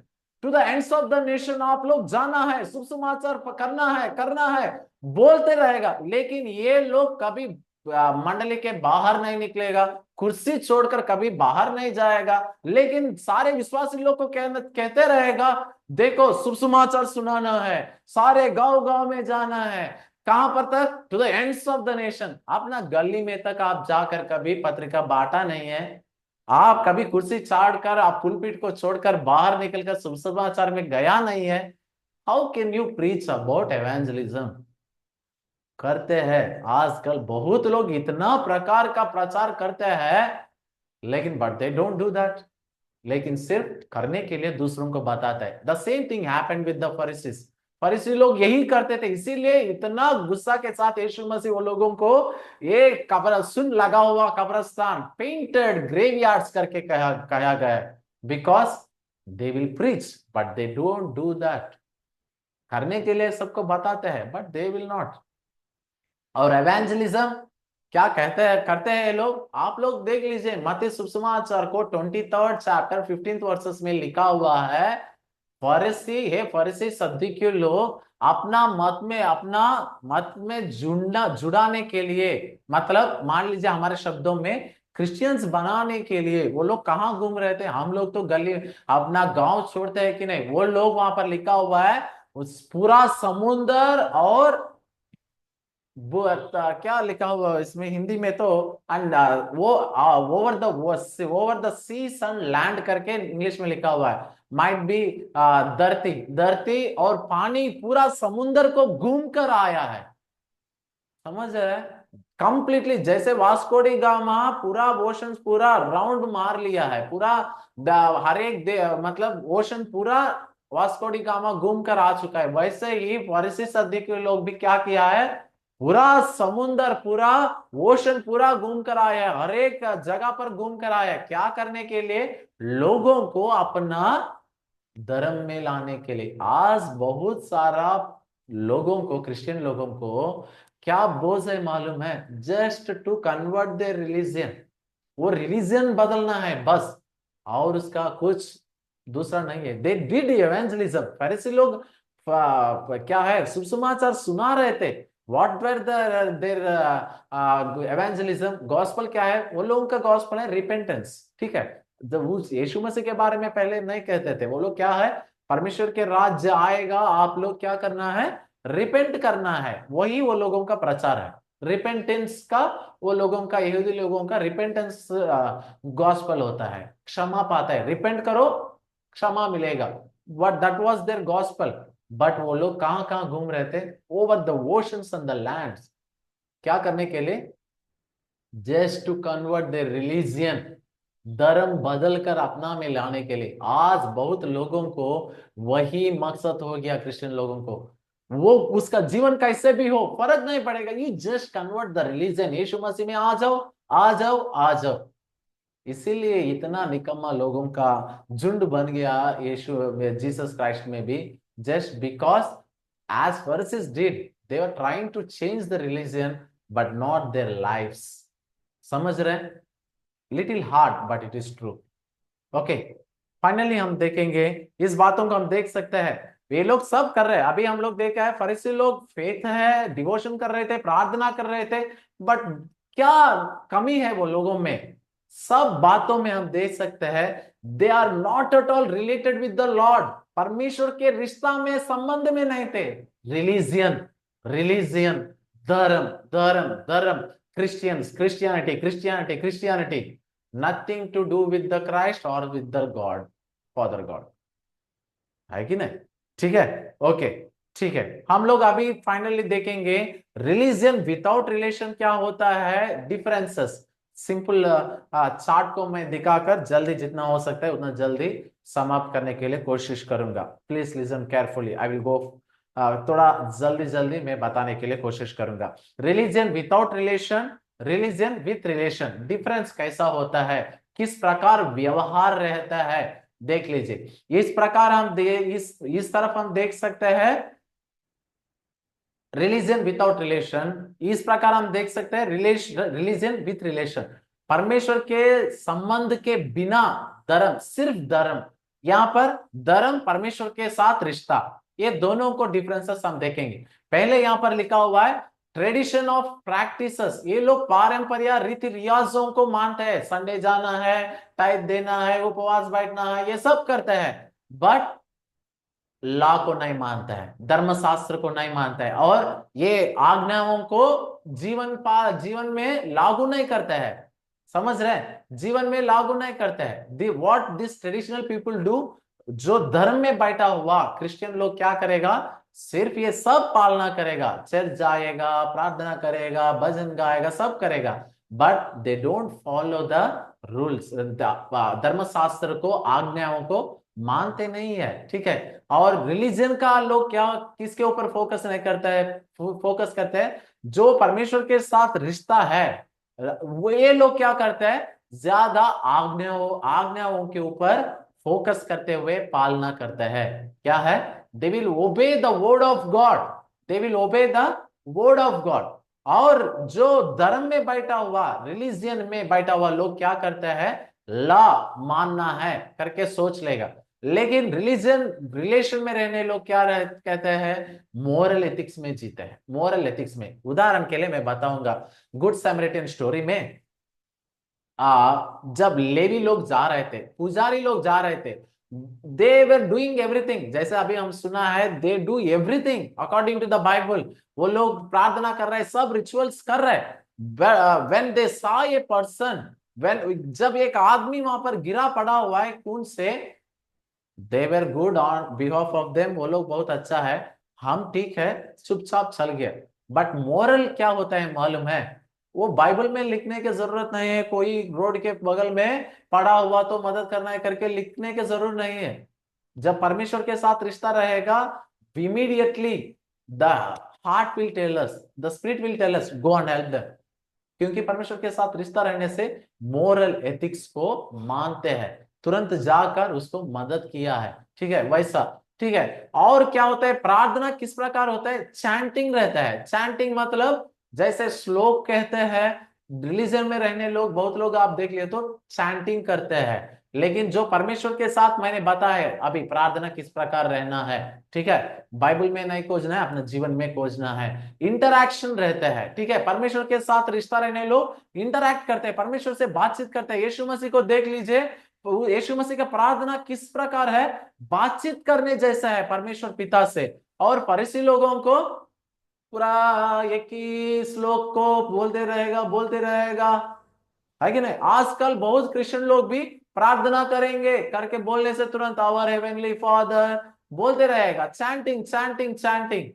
To the ends of the nation आप लोग जाना है, शुभ समाचार करना है बोलते रहेगा, लेकिन ये लोग कभी मंडली के बाहर नहीं निकलेगा, कुर्सी छोड़कर कभी बाहर नहीं जाएगा, लेकिन सारे विश्वासी लोग को कहते रहेगा, देखो शुभ समाचार सुनाना है, सारे गांव गांव में जाना है। कहां पर तक? To the ends of the nation. अपना गली में तक आप जाकर कभी पत्रिका बांटा नहीं है, आप कभी कुर्सी छाड़कर आप पुलपिट को छोड़कर बाहर निकलकर शुभ समाचार में गया नहीं है। How can you preach about evangelism? करते हैं आजकल बहुत लोग, इतना प्रकार का प्रचार करते हैं, लेकिन but they don't do that. लेकिन सिर्फ करने के लिए दूसरों को बताता है। The same thing happened with the Pharisees. फरीसी लोग यही करते थे, इसीलिए इतना गुस्सा के साथ यीशु मसीह वो लोगों को ये कब्र सुन लगा हुआ कब्रस्तान, पेंटेड ग्रेवयार्ड्स करके कहा गया, because they will preach but they don't do that. करने के लिए सबको बताते हैं बट दे विल नॉट। और एवेंजलिज्म क्या कहते हैं करते हैं ये लोग? आप लोग देख लीजिए मत्ती सुसमाचार को 23 चैप्टर 15 वर्सेस में लिखा हुआ है, फरीसी सद्दुकी लोग अपना मत में जुड़ाने के लिए, मतलब मान लीजिए हमारे शब्दों में क्रिश्चियंस बनाने के लिए वो लोग कहाँ घूम रहे थे? हम लोग तो गली अपना गांव छोड़ते हैं कि नहीं, वो लोग वहां पर लिखा हुआ है उस पूरा समुंदर और वो क्या लिखा हुआ है इसमें हिंदी में तो, एंड वो over the seas and land करके इंग्लिश में लिखा हुआ है, माइट बी धरती धरती और पानी पूरा समुंदर को घूम कर आया है। समझ रहे हैं? कंप्लीटली जैसे वास्कोडी गामा पूरा ओशन पूरा राउंड मार लिया है, पूरा हर एक मतलब ओशन पूरा वास्कोडी गामा घूम कर आ चुका है, वैसे ही फरीसी सद्दुकी लोग भी क्या किया है? पूरा समुंदर पूरा ओशन पूरा घूम कर आया है, हर एक जगह पर घूम कर आया है। क्या करने के लिए? लोगों को अपना धर्म में लाने के लिए। आज बहुत सारा लोगों को, क्रिश्चियन लोगों को क्या बोझ है मालूम है? Just to convert their religion. वो रिलीजन बदलना है बस, और उसका कुछ दूसरा नहीं है। They did evangelism. फरीसी लोग क्या है? शुभ समाचार सुना रहे थे। What were their evangelism? Gospel क्या है? वो लोगों का गॉस्पल है रिपेंटेंस। ठीक है, जब वो यीशु मसीह के बारे में पहले नहीं कहते थे, वो लोग क्या है? परमेश्वर के राज्य आएगा, आप लोग क्या करना है? रिपेंट करना है। वही वो लोगों का प्रचार है, रिपेंटेंस का। वो लोगों का, यहूदी लोगों का रिपेंटेंस गॉस्पल होता है, क्षमा पाता है, रिपेंट करो क्षमा मिलेगा। What that was their gospel. But वो लोग कहां कहां घूम रहे थे? Over the oceans and the lands. क्या करने के लिए? Just to convert the religion, धर्म बदल कर अपना में लाने के लिए। आज बहुत लोगों को वही मकसद हो गया, क्रिश्चियन लोगों को। वो उसका जीवन कैसे भी हो फर्क नहीं पड़ेगा, you just convert the religion, यीशु मसीह में आ जाओ आ जाओ आ जाओ। इसीलिए इतना निकम्मा लोगों का झुंड बन गया यीशु जीसस क्राइस्ट में भी, just because as Pharisees did, they were trying to change the religion but not their lives. समझ रहे हैं? Little hard but it is true. Okay, finally हम देखेंगे इस बातों को, हम देख सकते हैं ये लोग सब कर रहे हैं। अभी हम लोग देखा है फरीसी लोग फेथ है, डिवोशन कर रहे थे, प्रार्थना कर रहे थे, बट क्या कमी है वो लोगों में? सब बातों में हम देख सकते हैं they are not at all related with the Lord. परमेश्वर के रिश्ता में, संबंध में नहीं थे। रिलीजियन रिलीजियन, धर्म धर्म धर्म, Christians Christianity Christianity Christianity, nothing to do with the Christ और with the God, father God. है कि नहीं? ठीक है, ओके, ठीक है। हम लोग अभी फाइनली देखेंगे रिलीजन विदाउट रिलेशन क्या होता है, डिफरेंसेस। सिंपल चार्ट को मैं दिखाकर जल्दी जितना हो सकता है उतना जल्दी समाप्त करने के लिए कोशिश करूंगा। Please listen carefully, I will go थोड़ा जल्दी जल्दी मैं बताने के लिए कोशिश करूंगा। Religion without relation, religion with relation, difference कैसा होता है, किस प्रकार व्यवहार रहता है, देख लीजिए। इस प्रकार इस तरफ हम देख सकते हैं रिलीजन विदाउट रिलेशन, इस प्रकार हम देख सकते हैं रिलीजन विथ रिलेशन, परमेश्वर के संबंध के बिना धर्म, सिर्फ धर्म। यहां पर धर्म परमेश्वर के साथ रिश्ता, ये दोनों को डिफरेंसेस हम देखेंगे। पहले यहां पर लिखा हुआ है ट्रेडिशन ऑफ प्रैक्टिसेस, ये लोग पारंपरिक रीति रिवाजों को मानते हैं, संडे जाना है, टाइप देना है, उपवास बैठना है, ये सब करते हैं, बट लॉ को नहीं मानता है, धर्मशास्त्र को नहीं मानता है, और ये आज्ञाओं को जीवन में लागू नहीं करता है। समझ रहे हैं, जीवन में लागू नहीं करता है। What this traditional people do, जो धर्म में बैठा हुआ क्रिश्चियन लोग क्या करेगा, सिर्फ ये सब पालना करेगा, चर्च जाएगा, प्रार्थना करेगा, भजन गाएगा, सब करेगा, but they don't follow the rules, धर्मशास्त्र को, आज्ञाओं को मानते नहीं है। ठीक है, और रिलीजन का लोग क्या, किसके ऊपर फोकस नहीं करता है, फोकस करते हैं जो परमेश्वर के साथ रिश्ता है, वो ये लोग क्या करते हैं, ज्यादा आज्ञाओं के ऊपर फोकस करते हुए पालना करते हैं। क्या है, they will obey the word of God, they will obey the word of God. और जो धर्म में बैठा हुआ, रिलीजियन में बैठा हुआ लोग क्या करते हैं, लॉ मानना है करके सोच लेगा, लेकिन रिलेशन में रहने लोग क्या कहते हैं, मोरल एथिक्स में जीते हैं, मोरल एथिक्स में। उदाहरण के लिए मैं बताऊंगा, गुड सैमरिटन स्टोरी में जब लेवी लोग जा रहे थे, पुजारी लोग जा रहे थे, दे वर डूइंग एवरीथिंग, जैसे अभी हम सुना है, they do everything according to the Bible, वो लोग प्रार्थना कर रहे हैं, सब रिचुअल्स कर रहे हैं। When they saw a person, when जब एक आदमी वहां पर गिरा पड़ा हुआ है खून से, they were good on behalf of them, वो लोग बहुत अच्छा है, हम ठीक है, चुपचाप चल गए। बट मोरल क्या होता है मालूम है, वो बाइबल में लिखने की जरूरत नहीं है, कोई रोड के बगल में पड़ा हुआ तो मदद करना है करके लिखने की जरूरत नहीं है। जब परमेश्वर के साथ रिश्ता रहेगा, immediately the heart will tell us, the spirit will tell us go and help them, क्योंकि परमेश्वर के साथ रिश्ता रहने से मोरल एथिक्स को मानते हैं, तुरंत जाकर उसको मदद किया है। ठीक है, वैसा। ठीक है, और क्या होता है, प्रार्थना किस प्रकार होता है, चैंटिंग रहता है। चैंटिंग मतलब जैसे श्लोक कहते हैं, रिलीजन में रहने लोग, बहुत लोग आप देख लिए तो चैंटिंग करते हैं, लेकिन जो परमेश्वर के साथ मैंने बताया अभी प्रार्थना किस प्रकार रहना है, ठीक है, बाइबल में नहीं खोजना है, अपने जीवन में खोजना है। इंटरैक्शन रहता है, ठीक है, परमेश्वर के साथ रिश्ता रहने लोग इंटरैक्ट करते हैं, परमेश्वर से बातचीत करते हैं। यीशु मसीह को देख लीजिए, यीशु मसीह का प्रार्थना किस प्रकार है, बातचीत करने जैसा है परमेश्वर पिता से। और फरीसी लोगों को पूरा एक ही श्लोक को बोलते रहेगा, है कि नहीं। आजकल बहुत क्रिश्चियन लोग भी प्रार्थना करेंगे करके बोलने से तुरंत आवर हेवनली फादर बोलते रहेगा, चैंटिंग चैंटिंग चैंटिंग।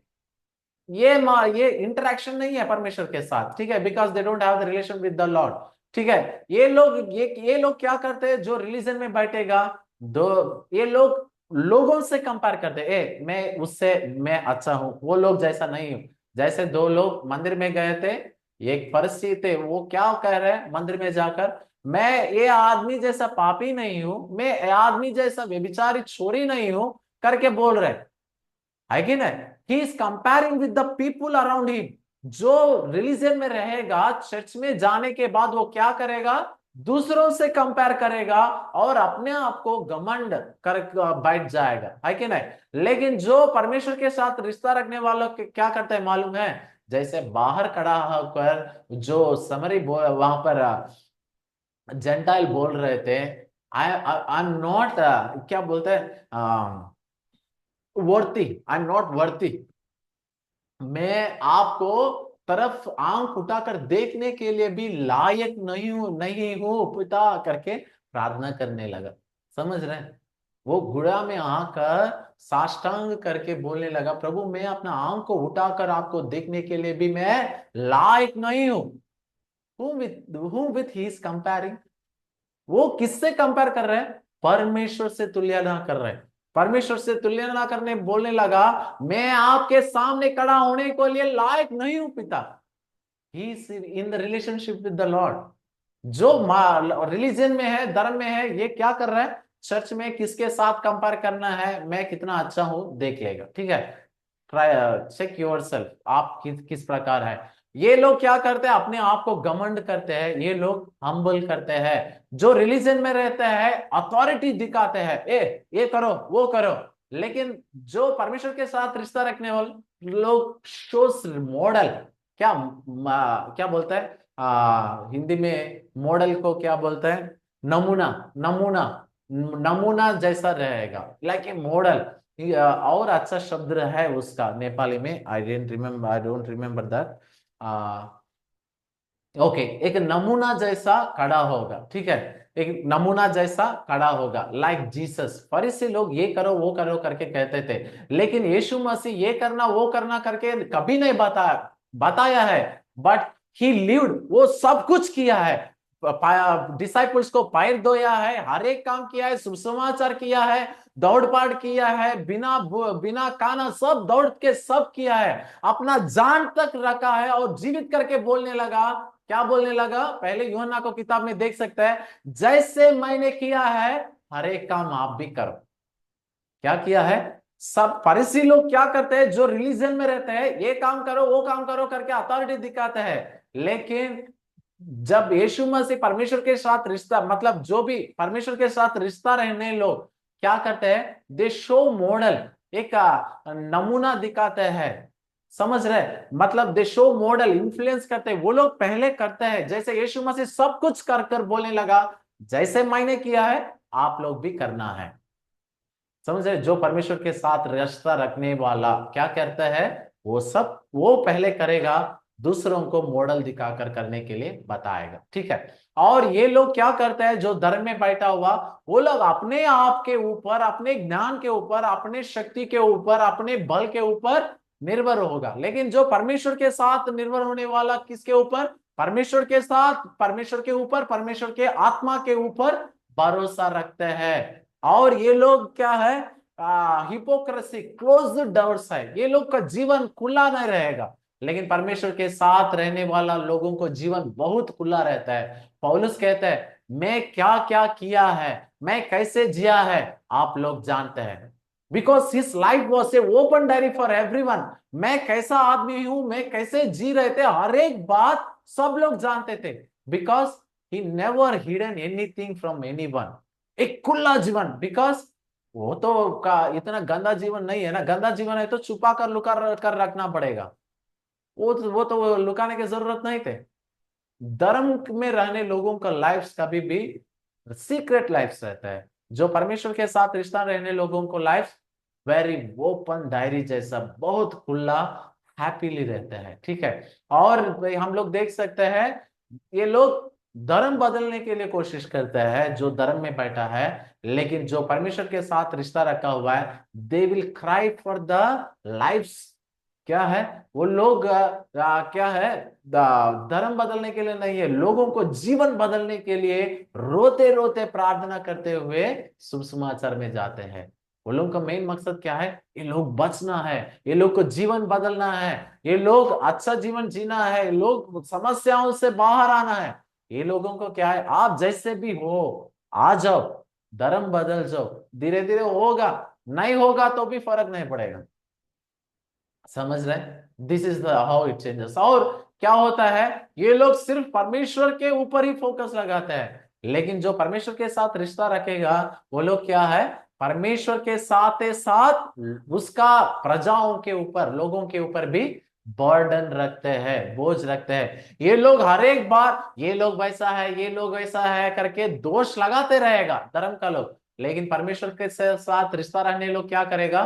ये इंटरेक्शन नहीं है परमेश्वर के साथ, ठीक है, because they don't have the relation with the Lord. ठीक है, ये लोग क्या करते हैं, जो रिलीजन में बैठेगा, दो ये लोग लोगों से कंपेयर करते हैं, मैं उससे मैं अच्छा हूं, वो लोग जैसा नहीं हूं। जैसे दो लोग मंदिर में गए थे, एक फरीसी थे, वो क्या कह रहे हैं मंदिर में जाकर, मैं ये आदमी जैसा पापी नहीं हूं, मैं आदमी जैसा व्यभिचारी छोरी नहीं हूं करके बोल रहे, है कि नहीं। He is comparing with the people around him. जो रिलीजन में रहेगा, चर्च में जाने के बाद वो क्या करेगा, दूसरों से कंपेयर करेगा और अपने आप को घमंड कर बैठ जाएगा, है कि नहीं। लेकिन जो परमेश्वर के साथ रिश्ता रखने वालों के क्या करते हैं मालूम है, जैसे बाहर खड़ा होकर जो समरी वहां पर जेंटाइल बोल रहे थे, आई एम नॉट, क्या बोलते हैं, वर्ती, आई एम नॉट वर्ती, मैं आपको तरफ आंख उठाकर देखने के लिए भी लायक नहीं हूं पिता करके प्रार्थना करने लगा। समझ रहे हैं, वो घुड़ा में आकर साष्टांग करके बोलने लगा, प्रभु मैं अपना आंख को उठाकर आपको देखने के लिए भी मैं लायक नहीं हूं। whom with he is comparing? वो किससे कंपेयर कर रहे हैं? परमेश्वर से तुलना कर रहे हैं। परमेश्वर से तुलना करने बोलने लगा, मैं आपके सामने खड़ा होने के लिए लायक नहीं हूं पिता। He is in the relationship with the Lord. जो रिलीजन में है, धर्म में है, ये क्या कर रहा है? चर्च में किसके साथ कंपेयर करना है, मैं कितना अच्छा हूं देख लेगा। ठीक है, ट्राई चेक योर सेल्फ, आप किस प्रकार है। ये लोग क्या करते हैं? अपने आप को घमंड करते हैं, ये लोग हम्बल करते हैं। जो रिलीजन में रहते हैं अथॉरिटी दिखाते हैं, ये करो वो करो। लेकिन जो परमेश्वर के साथ रिश्ता रखने वाले लोग शोस मॉडल, क्या क्या बोलता है हिंदी में मॉडल को क्या बोलते हैं? नमूना। नमूना, नमूना जैसा रहेगा, लाइक ए मॉडल। और अच्छा शब्द है उसका नेपाली में, I don't remember that. Okay, एक नमूना जैसा खड़ा होगा। ठीक है, एक नमूना जैसा खड़ा होगा, लाइक जीसस। फरीसी लोग ये करो वो करो करके कहते थे, लेकिन यीशु मसीह ये करना वो करना करके कभी नहीं बताया है। बट ही लिव्ड, वो सब कुछ किया है। डिसाइपल्स को पैर धोया है, हर एक काम किया है, सुसमाचार किया है, दौड़ पाड़ किया है, बिना बिना खाना सब दौड़ के सब किया है, अपना जान तक रखा है और जीवित करके बोलने लगा। क्या बोलने लगा? पहले यूहन्ना को किताब में देख सकते हैं, जैसे मैंने किया है हर एक काम आप भी करो। क्या किया है? सब फरीसी लोग क्या करते हैं, जो रिलीजन में रहते हैं, ये काम करो वो काम करो करके अथॉरिटी दिखाते हैं। लेकिन जब यीशु मसीह परमेश्वर के साथ रिश्ता, मतलब जो भी परमेश्वर के साथ रिश्ता रहने लोग क्या करते हैं? दे शो मॉडल, एक नमूना दिखाते हैं। समझ रहे? मतलब दे शो मॉडल, इन्फ्लुएंस करते हैं वो लोग, पहले करते हैं। जैसे यीशु मसीह सब कुछ कर कर बोलने लगा, जैसे मैंने किया है आप लोग भी करना है। समझ रहे? जो परमेश्वर के साथ रिश्ता रखने वाला क्या करता है, वो सब वो पहले करेगा, दूसरों को मॉडल दिखाकर करने के लिए बताएगा। ठीक है, और ये लोग क्या करते हैं? जो धर्म में बैठा हुआ, वो लोग अपने आप के ऊपर, अपने ज्ञान के ऊपर, अपने शक्ति के ऊपर, अपने बल के ऊपर निर्भर होगा। लेकिन जो परमेश्वर के साथ निर्भर होने वाला, किसके ऊपर? परमेश्वर के साथ, परमेश्वर के ऊपर, परमेश्वर के आत्मा के ऊपर भरोसा रखते हैं। और ये लोग क्या है? हिपोक्रेसी, क्लोज डोर्स है, ये लोग का जीवन खुला नहीं रहेगा। लेकिन परमेश्वर के साथ रहने वाला लोगों को जीवन बहुत खुला रहता है। पौलुस कहते हैं, मैं क्या क्या किया है, मैं कैसे जिया है, आप लोग जानते हैं। Because his life was a open diary for everyone. मैं कैसा आदमी हूं, मैं कैसे जी रहे थे, हर एक बात सब लोग जानते थे। Because he never hidden anything from anyone. एक खुला जीवन, बिकॉज वो तो का इतना गंदा जीवन नहीं है ना। गंदा जीवन है तो छुपा कर लुका कर रखना पड़ेगा। वो तो लुकाने की जरूरत नहीं थे। धर्म में रहने लोगों का लाइफ कभी भी सीक्रेट लाइफ रहता है। जो परमेश्वर के साथ रिश्ता रहने लोगों को लाइफ वेरी ओपन डायरी जैसा, बहुत खुला, हैप्पीली रहते हैं। ठीक है, और भाई हम लोग देख सकते हैं, ये लोग धर्म बदलने के लिए कोशिश करते हैं, जो धर्म में बैठा है। लेकिन जो परमेश्वर के साथ रिश्ता रखा हुआ है, they will cry for the life. क्या है? वो लोग क्या है? धर्म बदलने के लिए नहीं है, लोगों को जीवन बदलने के लिए रोते रोते प्रार्थना करते हुए शुभ समाचार में जाते हैं। वो लोगों का मेन मकसद क्या है? ये लोग बचना है, ये लोग को जीवन बदलना है, ये लोग अच्छा जीवन जीना है, लोग समस्याओं से बाहर आना है। ये लोगों को क्या है? आप जैसे भी हो आ जाओ, धर्म बदल जाओ, धीरे धीरे होगा, नहीं होगा तो भी फर्क नहीं पड़ेगा। समझ रहे हैं? This is the how it changes. और क्या होता है? ये लोग सिर्फ परमेश्वर के ऊपर ही फोकस लगाते हैं। लेकिन जो परमेश्वर के साथ रिश्ता रखेगा, वो लोग क्या है? परमेश्वर के साथ साथ उसका प्रजाओं के ऊपर, लोगों के ऊपर भी बर्डन रखते हैं, बोझ रखते हैं। ये लोग हर एक बार ये लोग वैसा है, ये लोग वैसा है करके दोष लगाते रहेगा धर्म का लोग। लेकिन परमेश्वर के साथ रिश्ता रखने लोग क्या करेगा?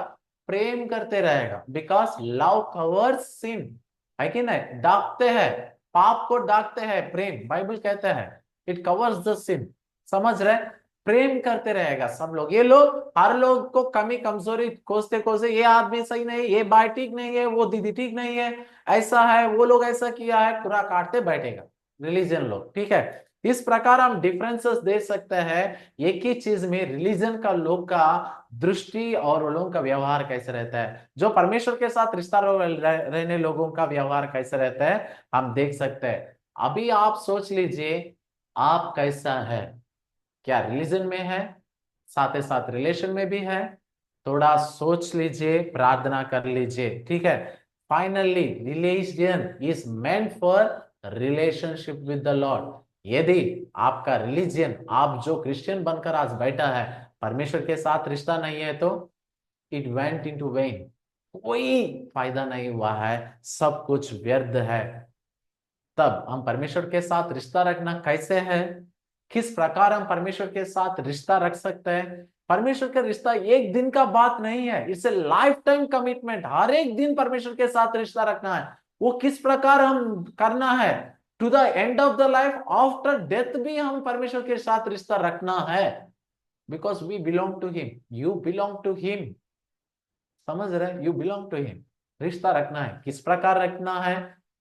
प्रेम करते रहेगा। बिकॉज लव कवर्स सिन, है कि नहीं? डाकते हैं, पाप को डाकते हैं प्रेम, बाइबल कहते हैं इट कवर्स द सिन। समझ रहे? प्रेम करते रहेगा सब लोग। ये लोग हर लोग को कमी कमजोरी खोजते खोजते, ये आदमी सही नहीं, ये भाई ठीक नहीं है, वो दीदी ठीक नहीं है, ऐसा है, वो लोग ऐसा किया है, पूरा काटते बैठेगा। रिलीजन लोग, ठीक है। इस प्रकार हम डिफरेंसेस दे सकते हैं एक ही चीज में, रिलीजन का लोग का दृष्टि और वो लोगों का व्यवहार कैसे रहता है, जो परमेश्वर के साथ रिश्ता रहने लोगों का व्यवहार कैसे रहता है हम देख सकते हैं। अभी आप सोच लीजिए आप कैसा है, क्या रिलीजन में है, साथ ही साथ रिलेशन में भी है। थोड़ा सोच लीजिए, प्रार्थना कर लीजिए, ठीक है। Finally religion is meant for relationship with the Lord. यदि आपका रिलीजन, आप जो क्रिश्चियन बनकर आज बैठा है, परमेश्वर के साथ रिश्ता नहीं है तो इट वेंट इनटू वेन, कोई फायदा नहीं हुआ है, सब कुछ व्यर्थ है। तब हम परमेश्वर के साथ रिश्ता रखना कैसे है, किस प्रकार हम परमेश्वर के साथ रिश्ता रख सकते हैं। परमेश्वर का रिश्ता एक दिन का बात नहीं है, it's a lifetime commitment. हर एक दिन परमेश्वर के साथ रिश्ता रखना है। वो किस प्रकार हम करना है, to the end of the life, after death भी हम परमेश्वर के साथ रिश्ता रखना है, because we belong to him, you belong to him. समझ रहे, यू बिलोंग टू हिम। रिश्ता रखना है, किस प्रकार रखना है,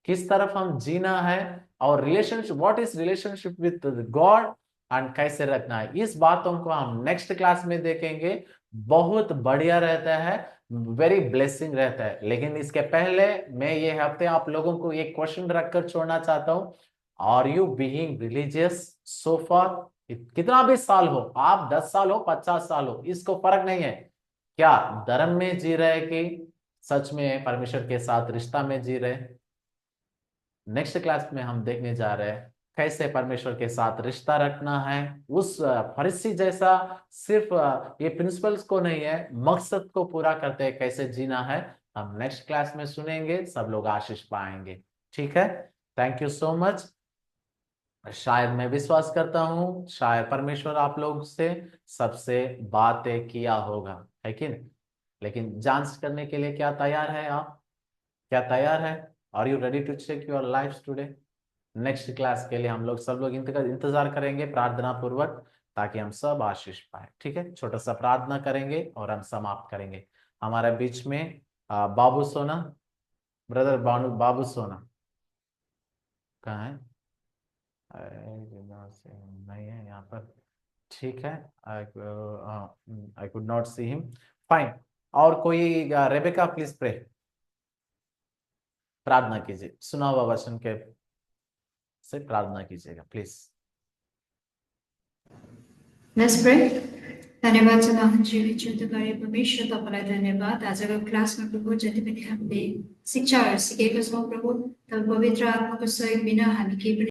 किस तरफ हम जीना है, और relationship, what is relationship with God, and कैसे रखना है, इस बातों को हम नेक्स्ट क्लास में देखेंगे। बहुत बढ़िया रहता है, वेरी ब्लेसिंग रहता है। लेकिन इसके पहले मैं ये हफ्ते आप लोगों को एक क्वेश्चन रखकर छोड़ना चाहता हूँ। आर यू बीइंग रिलीजियस सो फार? कितना भी साल हो, आप 10 साल हो 50 साल हो, इसको फर्क नहीं है। क्या धर्म में जी रहे कि सच में परमेश्वर के साथ रिश्ता में जी रहे? नेक्स्ट क्लास में हम देखने जा रहे हैं कैसे परमेश्वर के साथ रिश्ता रखना है, उस फरीसी जैसा। सिर्फ ये प्रिंसिपल्स को नहीं है, मकसद को पूरा करते हैं कैसे जीना है, हम नेक्स्ट क्लास में सुनेंगे। सब लोग आशीष पाएंगे, ठीक है। Thank you so much. शायद मैं विश्वास करता हूँ, शायद परमेश्वर आप लोग से सबसे बातें किया होगा, है कि नहीं? लेकिन जांच करने के लिए क्या तैयार है आप? क्या तैयार है? Are you ready to check your life today? Next class के लिए हम लोग सब लोग इंतजार करेंगे प्रार्थना पूर्वक, ताकि हम सब आशीष पाए, ठीक है। छोटा सा प्रार्थना करेंगे और हम समाप्त करेंगे। हमारे बीच में बाबू सोना, ब्रदर बानू बाबू सोना कहाँ है? नहीं है यहाँ पर, ठीक है। I could not see him, fine. और कोई, रेबेका प्लीज प्रे, प्रार्थना कीजिए, सुना हुआ वचन के से प्रार्थना कीजिएगा प्लीज। Let's pray. धन्यवाद चाहन्छु जिउँदोकारी परमेश्वर तपाईलाई धन्यवाद आजको क्लासमा प्रभु जति पनि हामीले शिक्षाहरू सिकेको छौँ प्रभु तब पवित्र आत्माको सहयोग बिना हामी केही पनि